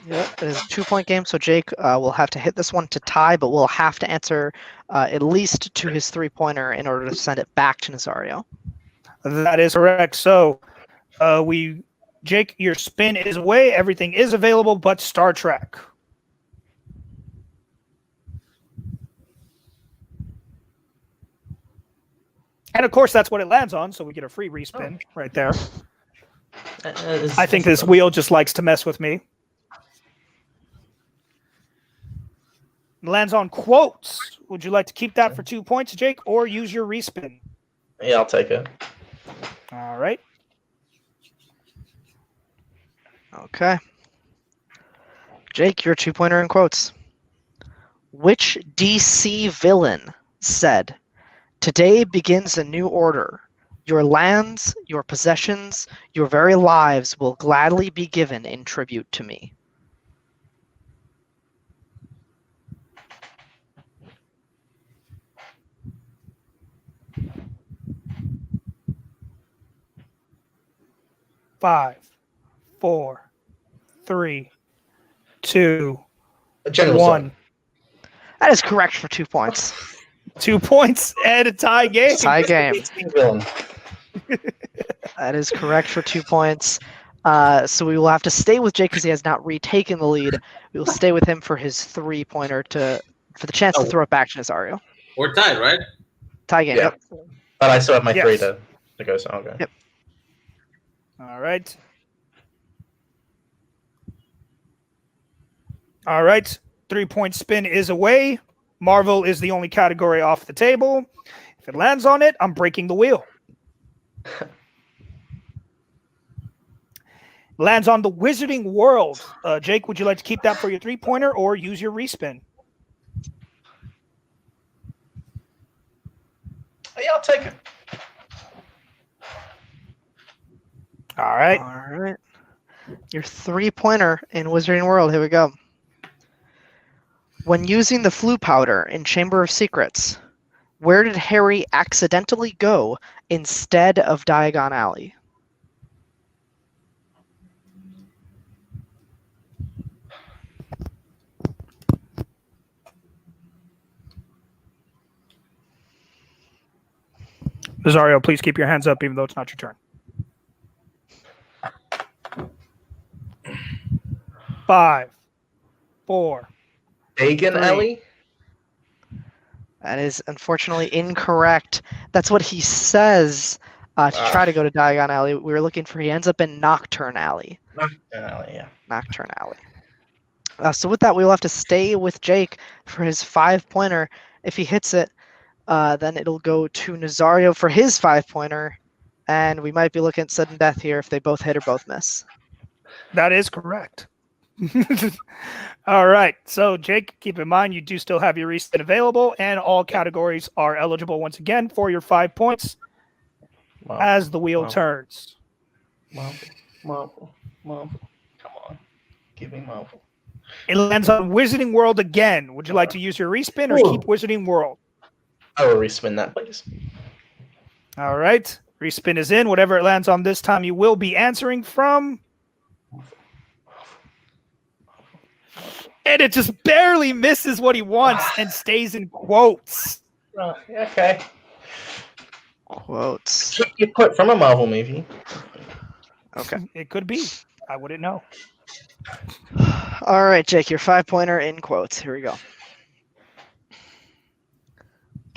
Yep, it is a 2-point game, so Jake will have to hit this one to tie, but will have to answer at least to his 3-pointer in order to send it back to Nazario. That is correct. So Jake, your spin is away. Everything is available but Star Trek. And of course, that's what it lands on, so we get a free respin right there. I think this wheel just likes to mess with me. It lands on Quotes. Would you like to keep that for 2 points, Jake, or use your respin? Yeah, I'll take it. All right. Okay. Jake, your 2-pointer in Quotes. Which DC villain said, "Today begins a new order. Your lands, your possessions, your very lives will gladly be given in tribute to me"? Five, 4, 3, 2, General 1. Zod. That is correct for 2 points. 2 points and a tie game. Tie game. Villain. That is correct for 2 points. So we will have to stay with Jake because he has not retaken the lead. We will stay with him for his 3-pointer for the chance to throw it back to Nazario. We're tied, right? Tie game. Yeah. Yep. But I still have my Yes. 3 to go, so I'll go. Yep. All right. All right. 3-point spin is away. Marvel is the only category off the table. If it lands on it, I'm breaking the wheel. Lands on the Wizarding World. Jake, would you like to keep that for your 3-pointer or use your respin? Yeah, I'll take it. All right. All right. Your 3-pointer in Wizarding World. Here we go. When using the flu powder in Chamber of Secrets, where did Harry accidentally go instead of Diagon Alley? Nazario, please keep your hands up even though it's not your turn. 5, 4. Diagon 3. Alley? That is unfortunately incorrect. That's what he says to try to go to Diagon Alley. We were looking for, he ends up in Nocturne Alley. Nocturne Alley, yeah. Nocturne Alley. So with that, we will have to stay with Jake for his 5-pointer. If he hits it, then it'll go to Nazario for his 5-pointer. And we might be looking at sudden death here if they both hit or both miss. That is correct. All right. So, Jake, keep in mind you do still have your respin available, and all categories are eligible once again for your 5 points as the wheel turns. Marvel. Come on. Give me Marvel. It lands on Wizarding World again. Would you like to use your respin or keep Wizarding World? I will respin that, please. All right. Respin is in. Whatever it lands on this time, you will be answering from. And it just barely misses what he wants and stays in quotes. Okay. Quotes. You put from a Marvel movie. Okay. It could be. I wouldn't know. All right, Jake, your 5-pointer in quotes. Here we go.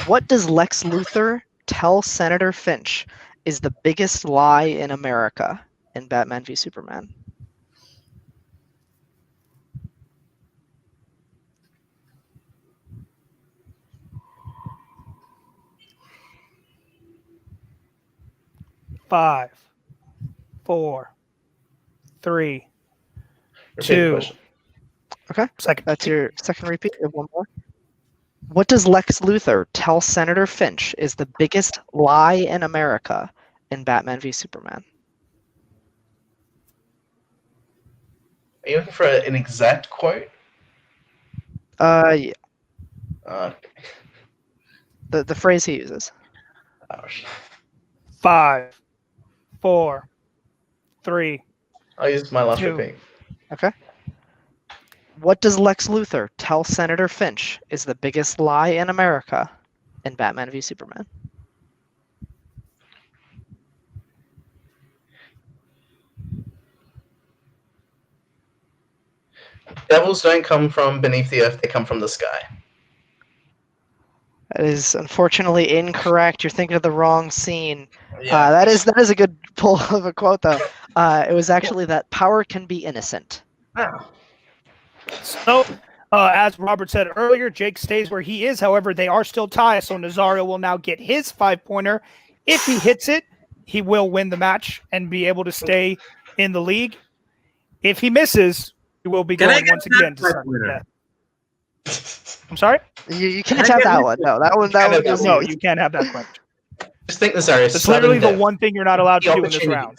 What does Lex Luthor tell Senator Finch is the biggest lie in America in Batman v Superman? Five, 4, 3, 2. Okay. Second. That's your second repeat. You have one more. What does Lex Luthor tell Senator Finch is the biggest lie in America in Batman v Superman? Are you looking for an exact quote? Yeah. Okay. The phrase he uses. Oh, shit. 5, 4, 3. I'll use my last 2. repeat. Okay. What does Lex Luthor tell Senator Finch is the biggest lie in America in Batman v Superman? Devils don't come from beneath the earth, they come from the sky. That is unfortunately incorrect. You're thinking of the wrong scene. Yeah. That is a good pull of a quote, though. It was actually that power can be innocent. Oh. So, as Robert said earlier, Jake stays where he is. However, they are still tied, so Nazario will now get his 5-pointer. If he hits it, he will win the match and be able to stay in the league. If he misses, he will be going once again to sudden death. I'm sorry? You can't have that one. No, that one. No, you can't have that question. Just think, Nazario. It's literally the one thing you're not allowed to do in this round.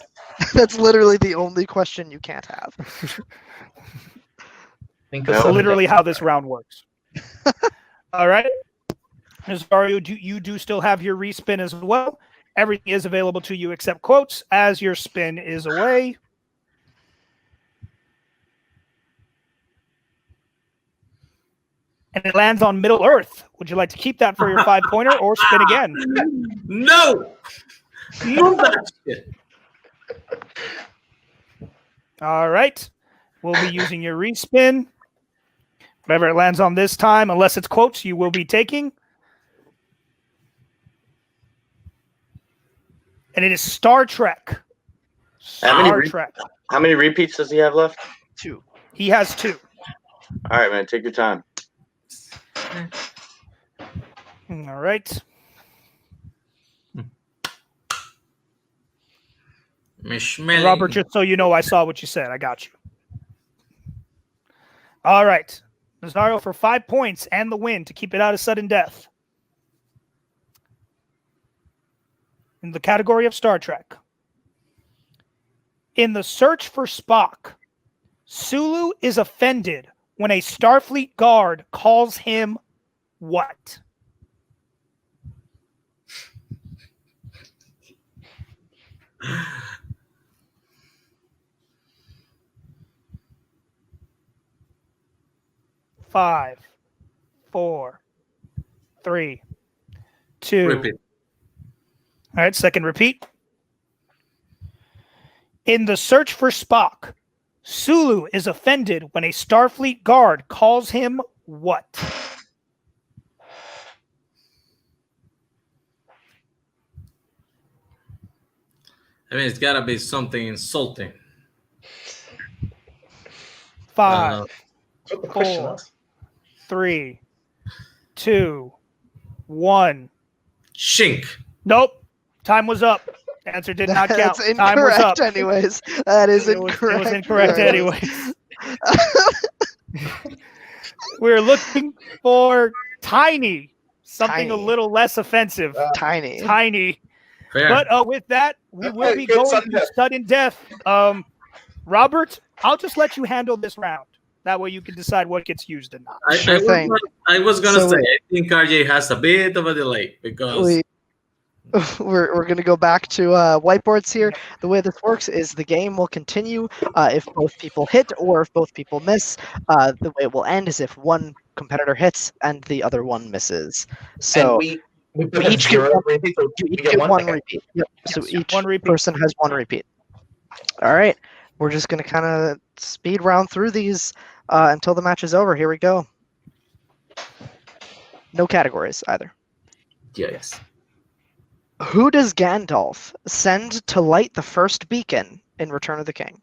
That's literally the only question you can't have. That's literally how this round works. All right. Nazario, you do still have your respin as well. Everything is available to you except quotes as your spin is away. And it lands on Middle Earth. Would you like to keep that for your 5-pointer or spin again? No! Move that shit. All right. We'll be using your respin. Whatever it lands on this time, unless it's quotes, you will be taking. And it is Star Trek. How many repeats does he have left? 2. He has 2. All right, man. Take your time. All right. Robert, just so you know, I saw what you said. I got you. All right. Nazario for 5 points and the win to keep it out of sudden death. In the category of Star Trek. In the search for Spock, Sulu is offended when a Starfleet guard calls him what? Five, 4, 3, 2. Repeat. All right, second repeat. In the search for Spock, Sulu is offended when a Starfleet guard calls him what? I mean, it's gotta be something insulting. 5, What the question 4, is? 3, 2, 1. Shink. Nope. Time was up. Answer did not count. That's Time was up. incorrect, anyways. That is It was incorrect. incorrect anyways. We're looking for Tiny. Something a Tiny. little less offensive. Tiny. Tiny. Fair. But with that, we will be Good going sudden to death. sudden death. Robert, I'll just let you handle this round. That way you can decide what gets used and not. Sure thing. I was gonna So say, I think RJ has a bit of a delay because We're going to go back to whiteboards here. The way this works is the game will continue if both people hit or if both people miss. The way it will end is if one competitor hits and the other one misses. So And we we each get zero one- repeats, or you we each get get one Okay. repeat. Yep. So Yes, each one repeat. person has one repeat. All right. We're just going to kind of speed round through these until the match is over. Here we go. No categories either. yes. Who does Gandalf send to light the first beacon in Return of the King?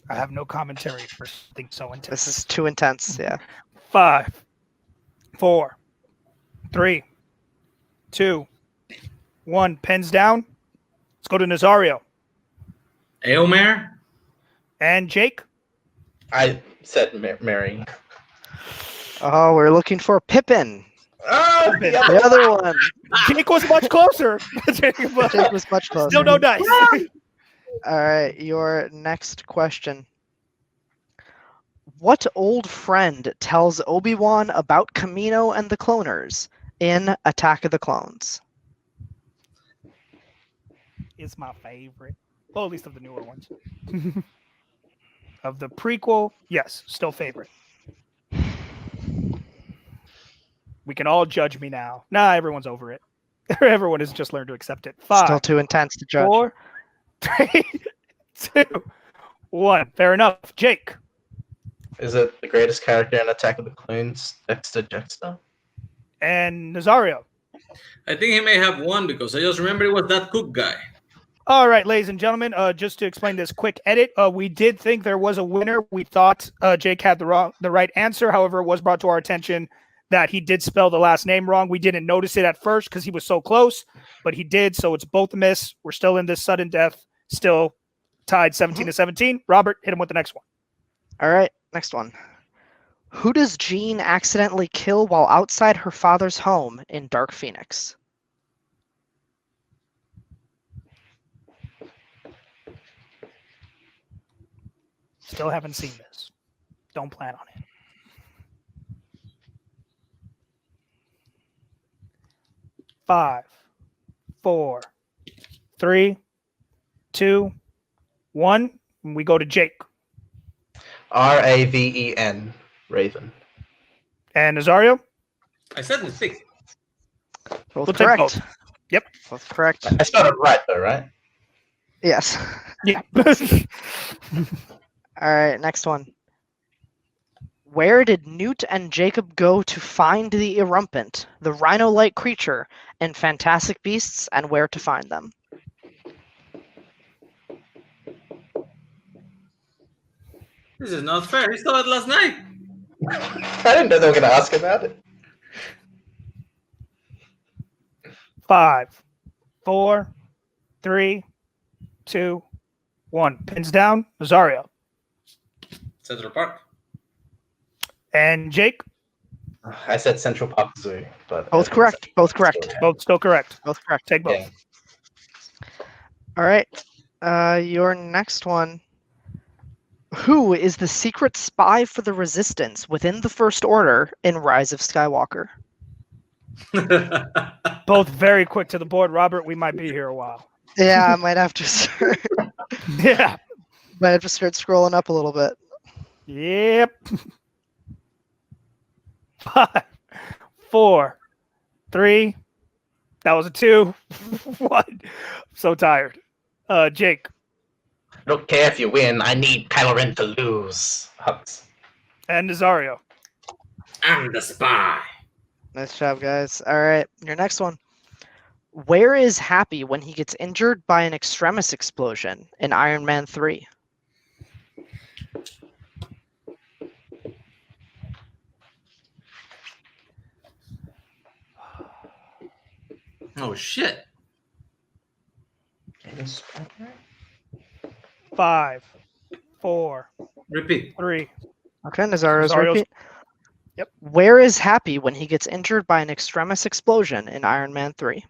I have no commentary for something so intense. This is too intense. Yeah. 5, 4, 3, 2, 1. Pens down. Let's go to Nazario. Eomer. And Jake. I said Mary. Oh, we're looking for Pippin. Oh, Pippin. The other one. Jake was much closer. Jake was much closer. Still no dice. All right, your next question. What old friend tells Obi-Wan about Kamino and the cloners in Attack of the Clones? It's my favorite. Well, at least of the newer ones. Of the prequel, yes, still favorite. We can all judge me now. Nah, everyone's over it. Everyone has just learned to accept it. 5, Still too intense to judge. 4, 3, 2, 1. Fair enough. Jake. Is it the greatest character in Attack of the Clones, Dexter Jettster? And Nazario. I think he may have one because I just remember it was that cook guy. All right, ladies and gentlemen, just to explain this quick edit, we did think there was a winner. We thought Jake had the right answer. However, it was brought to our attention that he did spell the last name wrong. We didn't notice it at first because he was so close, but he did. So it's both a miss. We're still in this sudden death, still tied 17-17. Robert, hit him with the next one. All right, next one. Who does Jean accidentally kill while outside her father's home in Dark Phoenix? Still haven't seen this. Don't plan on it. 5, 4, 3, 2, 1. We go to Jake. Raven. Raven. And Nazario? I said mistake. Both We'll take correct. both. Yep. Both correct. I spelled it right though, right? Yes. Yeah. All right, next one. Where did Newt and Jacob go to find the Erumpent, the rhino-like creature, in Fantastic Beasts, and where to find them? This is not fair. He saw it last night. I didn't know they were going to ask about it. 5, 4, 3, 2, 1. Pins down. Nazario. Central Park. And Jake. I said Central Park Zoo, but Both correct. Both correct. Both still correct. Both correct. Take both. Yeah. All right. Your next one. Who is the secret spy for the Resistance within the First Order in Rise of Skywalker? Both very quick to the board. Robert, we might be here a while. Yeah, I might have to start. Yeah. Might have to start scrolling up a little bit. Yep. 5, 4, 3. That was a 2. 1. I'm so tired. Jake. I don't care if you win. I need Kylo Ren to lose. Hugs. And Nazario. I'm the spy. Nice job, guys. All right, your next one. Where is Happy when he gets injured by an extremis explosion in Iron Man 3? Oh shit. 5, 4, Repeat. 3. Okay, Nazario's Nazario's- repeat. Yep. Where is Happy when he gets injured by an extremis explosion in Iron Man 3?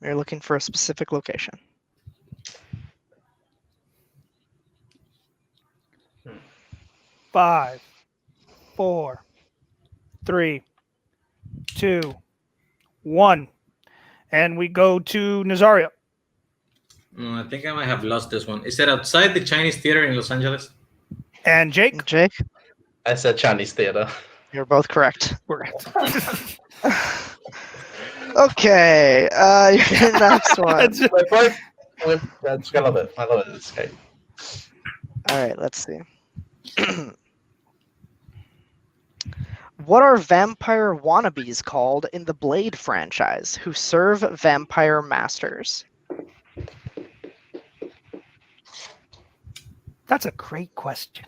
You're looking for a specific location. Five, 4, 3, 2, 1. And we go to Nazario. I think I might have lost this one. Is it outside the Chinese theater in Los Angeles? And Jake. Jake, I said Chinese theater. you're both correct. Correct. Okay, your next one. That's it. I love it. I love it. It's great. All right, let's see. What are vampire wannabes called in the Blade franchise who serve vampire masters? That's a great question.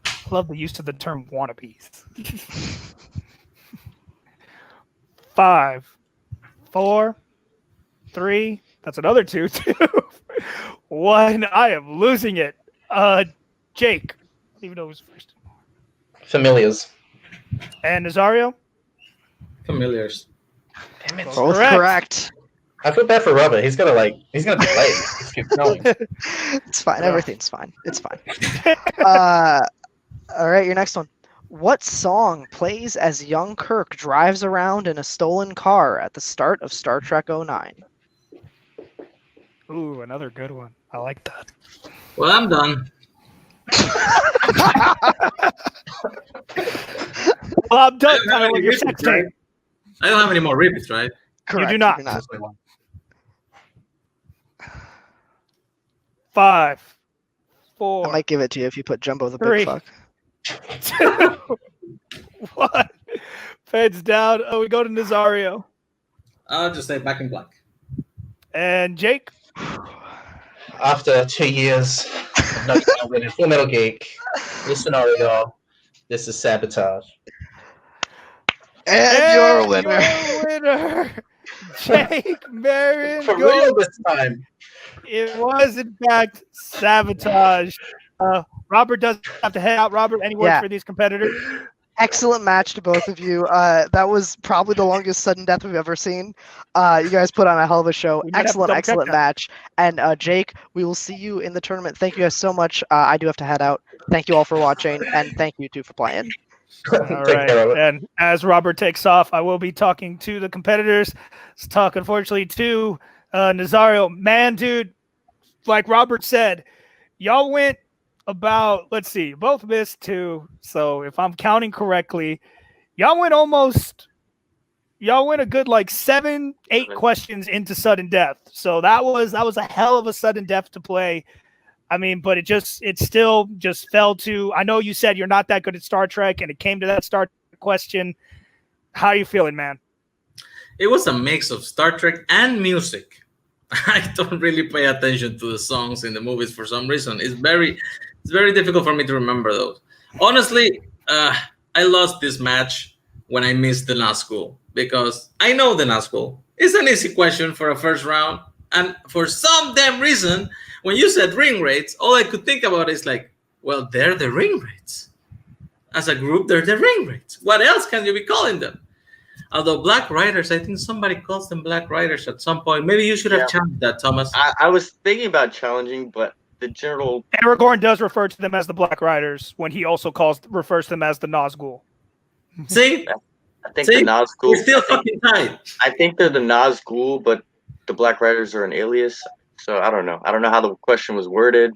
I love the use of the term wannabes. 5, 4, 3. That's another 2. 2, 1. I am losing it. Jake. I don't even know who's first. Familiars. And Nazario. Familiars. Damn it. Both correct. I feel bad for Robert. He's gonna be late. Just keep going. It's fine. Everything's fine. It's fine. All right, your next one. What song plays as young Kirk drives around in a stolen car at the start of Star Trek 09? Ooh, another good one. I like that. Well, I'm done. Well, I'm done. I don't have Tyler, any your repeats, sex right? tape. I don't have any more repeats, right? Correct. do not. You do 5, I 4, might give it to you if you put Jumbo the 3. Big Fuck. 2, 1. Feds down. Oh, we go to Nazario. I'll just say Back in Black. And Jake. After 2 years of not winning Full Metal Geek, this scenario, this is Sabotage. And you're a winner. Your winner. Jake Maringoni. For real this time. It was, in fact, Sabotage. Robert does have to head out. Robert, any words Yeah. for these competitors? Excellent match to both of you. That was probably the longest sudden death we've ever seen. You guys put on a hell of a show. We might have to Excellent, double check excellent that. match. And Jake, we will see you in the tournament. Thank you guys so much. I do have to head out. Thank you all for watching, and thank you too for playing. All Take right. care of it. And as Robert takes off, I will be talking to the competitors. Let's talk, unfortunately, to Nazario. Man, dude, like Robert said, y'all went about, let's see, both missed 2. So if I'm counting correctly, y'all went a good like 7, 8 questions into sudden death. So that was a hell of a sudden death to play. I mean, but it still just fell to, I know you said you're not that good at Star Trek, and it came to that Star Trek question. How are you feeling, man? It was a mix of Star Trek and music. I don't really pay attention to the songs in the movies for some reason. It's very difficult for me to remember those. Honestly, I lost this match when I missed the Nazgul because I know the Nazgul. It's an easy question for a first round. And for some damn reason, when you said ring rates, all I could think about is like, well, they're the ring rates. As a group, they're the ring rates. What else can you be calling them? Although Black Riders, I think somebody calls them Black Riders at some point. Maybe you should have challenged that, Thomas. I was thinking about challenging, but the general Aragorn does refer to them as the Black Riders when he also refers to them as the Nazgul. See? I think the Nazgul. We're still fucking tight. I think they're the Nazgul, but the Black Riders are an alias. So I don't know. I don't know how the question was worded.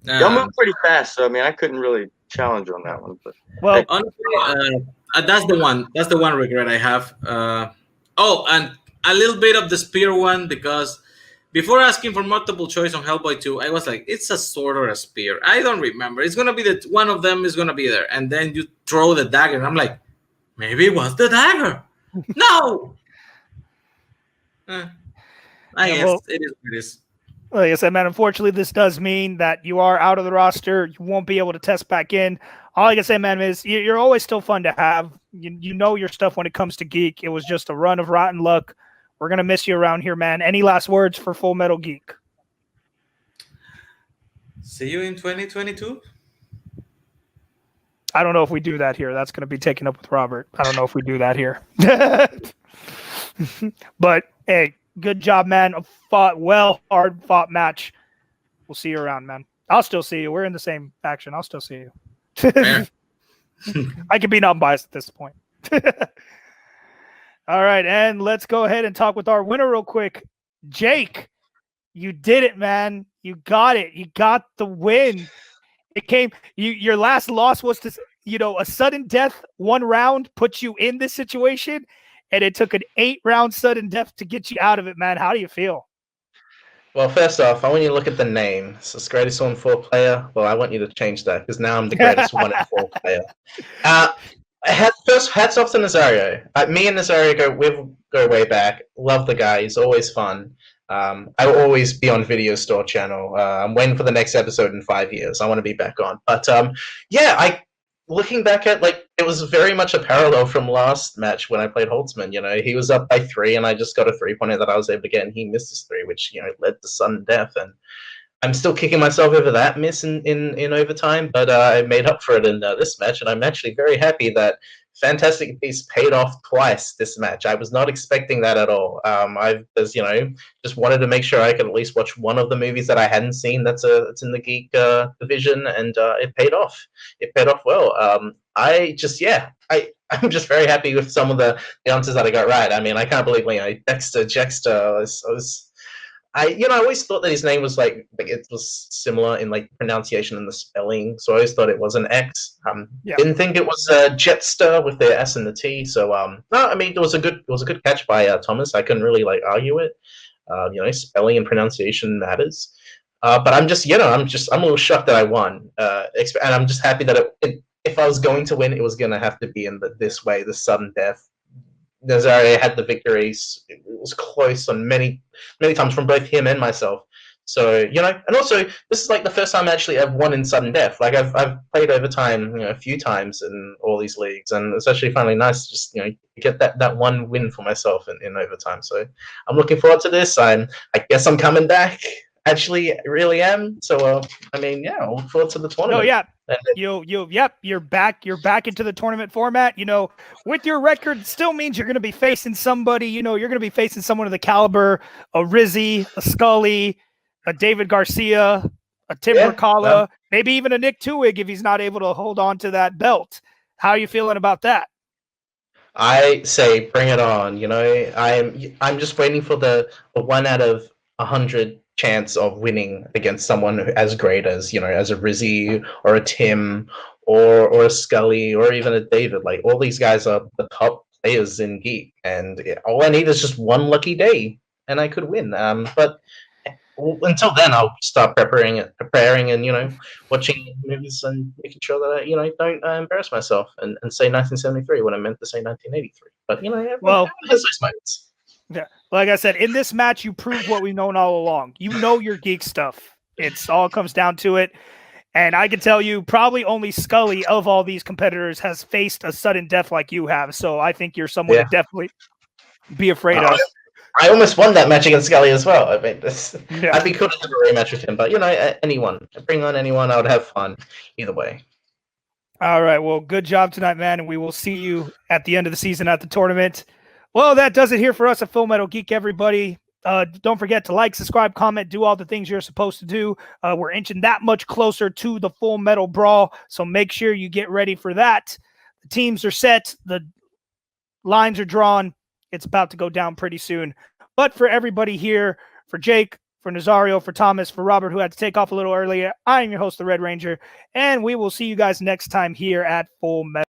Y'all move pretty fast, so I mean, I couldn't really challenge on that one. But well, honestly, that's the one. That's the one regret I have. And a little bit of the spear one, because before asking for multiple choice on Hellboy 2, I was like, it's a sword or a spear. I don't remember. It's gonna be that one of them is gonna be there, and then you throw the dagger, and I'm like, maybe it was the dagger. No. I guess it is what it is. Like I said, man, unfortunately, this does mean that you are out of the roster. You won't be able to test back in. All I can say, man, is you're always still fun to have. You know your stuff when it comes to Geek. It was just a run of rotten luck. We're going to miss you around here, man. Any last words for Full Metal Geek? See you in 2022. I don't know if we do that here. That's going to be taken up with Robert. I don't know if we do that here. But, hey, good job, man. Hard fought match. We'll see you around, man. I'll still see you. We're in the same faction. I'll still see you. I can be non-biased at this point. All right, and let's go ahead and talk with our winner real quick. Jake, you did it, man. You got it. You got the win. It came. Your last loss was to, a sudden death, 1 round put you in this situation, and it took an 8-round sudden death to get you out of it, man. How do you feel? Well, first off, I want you to look at the name. So it's greatest 1-4 player. Well, I want you to change that because now I'm the greatest 1-4 player. Hats off to Nazario. Me and Nazario go way back. Love the guy. He's always fun. I will always be on Video Store channel. I'm waiting for the next episode in 5 years. I want to be back on. But looking back at, it was very much a parallel from last match when I played Holtzman. He was up by 3 and I just got a 3-pointer that I was able to get, and he missed his 3, which led to sudden death. And I'm still kicking myself over that miss in overtime, but I made up for it in this match, and I'm actually very happy that Fantastic Beasts paid off twice this match. I was not expecting that at all. I just wanted to make sure I could at least watch one of the movies that I hadn't seen that's in the Geek division, and it paid off. It paid off well. I'm just very happy with some of the answers that I got right. I mean, I can't believe Jexter. I always thought that his name was like it was similar in pronunciation and the spelling, so I always thought it was an X. Didn't think it was Jetster with the S and the T. So no, I mean it was a good catch by Thomas. I couldn't really argue it. Spelling and pronunciation matters. But I'm a little shocked that I won. And I'm just happy that if I was going to win, it was going to have to be in this way, the sudden death. Nazario had the victories. It was close on many times from both him and myself. So and also this is the first time actually I've won in sudden death. I've played overtime a few times in all these leagues, and it's actually finally nice to just get that one win for myself in overtime. So I'm looking forward to this. I guess I'm coming back. Actually, I really am. So I'll look forward to the tournament. Oh yeah. You're back into the tournament format. With your record, still means you're going to be facing somebody. You're going to be facing someone of the caliber a Rizzy, a Scully, a David Garcia, a Tim Mercala, maybe even a Nick Tuig if he's not able to hold on to that belt. How are you feeling about that? I say bring it on. I'm just waiting for the 1 out of 100 chance of winning against someone as great as as a Rizzy or a Tim or a Scully or even a David. All these guys are the top players in Geek, and all I need is just one lucky day and I could win. But until then, I'll start preparing and watching movies and making sure that I don't embarrass myself and say 1973 when I meant to say 1983. But everyone has those moments. Yeah, like I said, in this match, you proved what we've known all along. You know your Geek stuff. It's all comes down to it. And I can tell you, probably only Scully of all these competitors has faced a sudden death like you have. So I think you're someone to definitely be afraid of. I almost won that match against Scully as well. I mean, I'd be cool to do a rematch with him. But, anyone. Bring on anyone. I would have fun either way. All right. Well, good job tonight, man. And we will see you at the end of the season at the tournament. Well, that does it here for us at Full Metal Geek, everybody. Don't forget to like, subscribe, comment, do all the things you're supposed to do. We're inching that much closer to the Full Metal Brawl, so make sure you get ready for that. The teams are set. The lines are drawn. It's about to go down pretty soon. But for everybody here, for Jake, for Nazario, for Thomas, for Robert, who had to take off a little earlier, I'm your host, the Red Ranger, and we will see you guys next time here at Full Metal.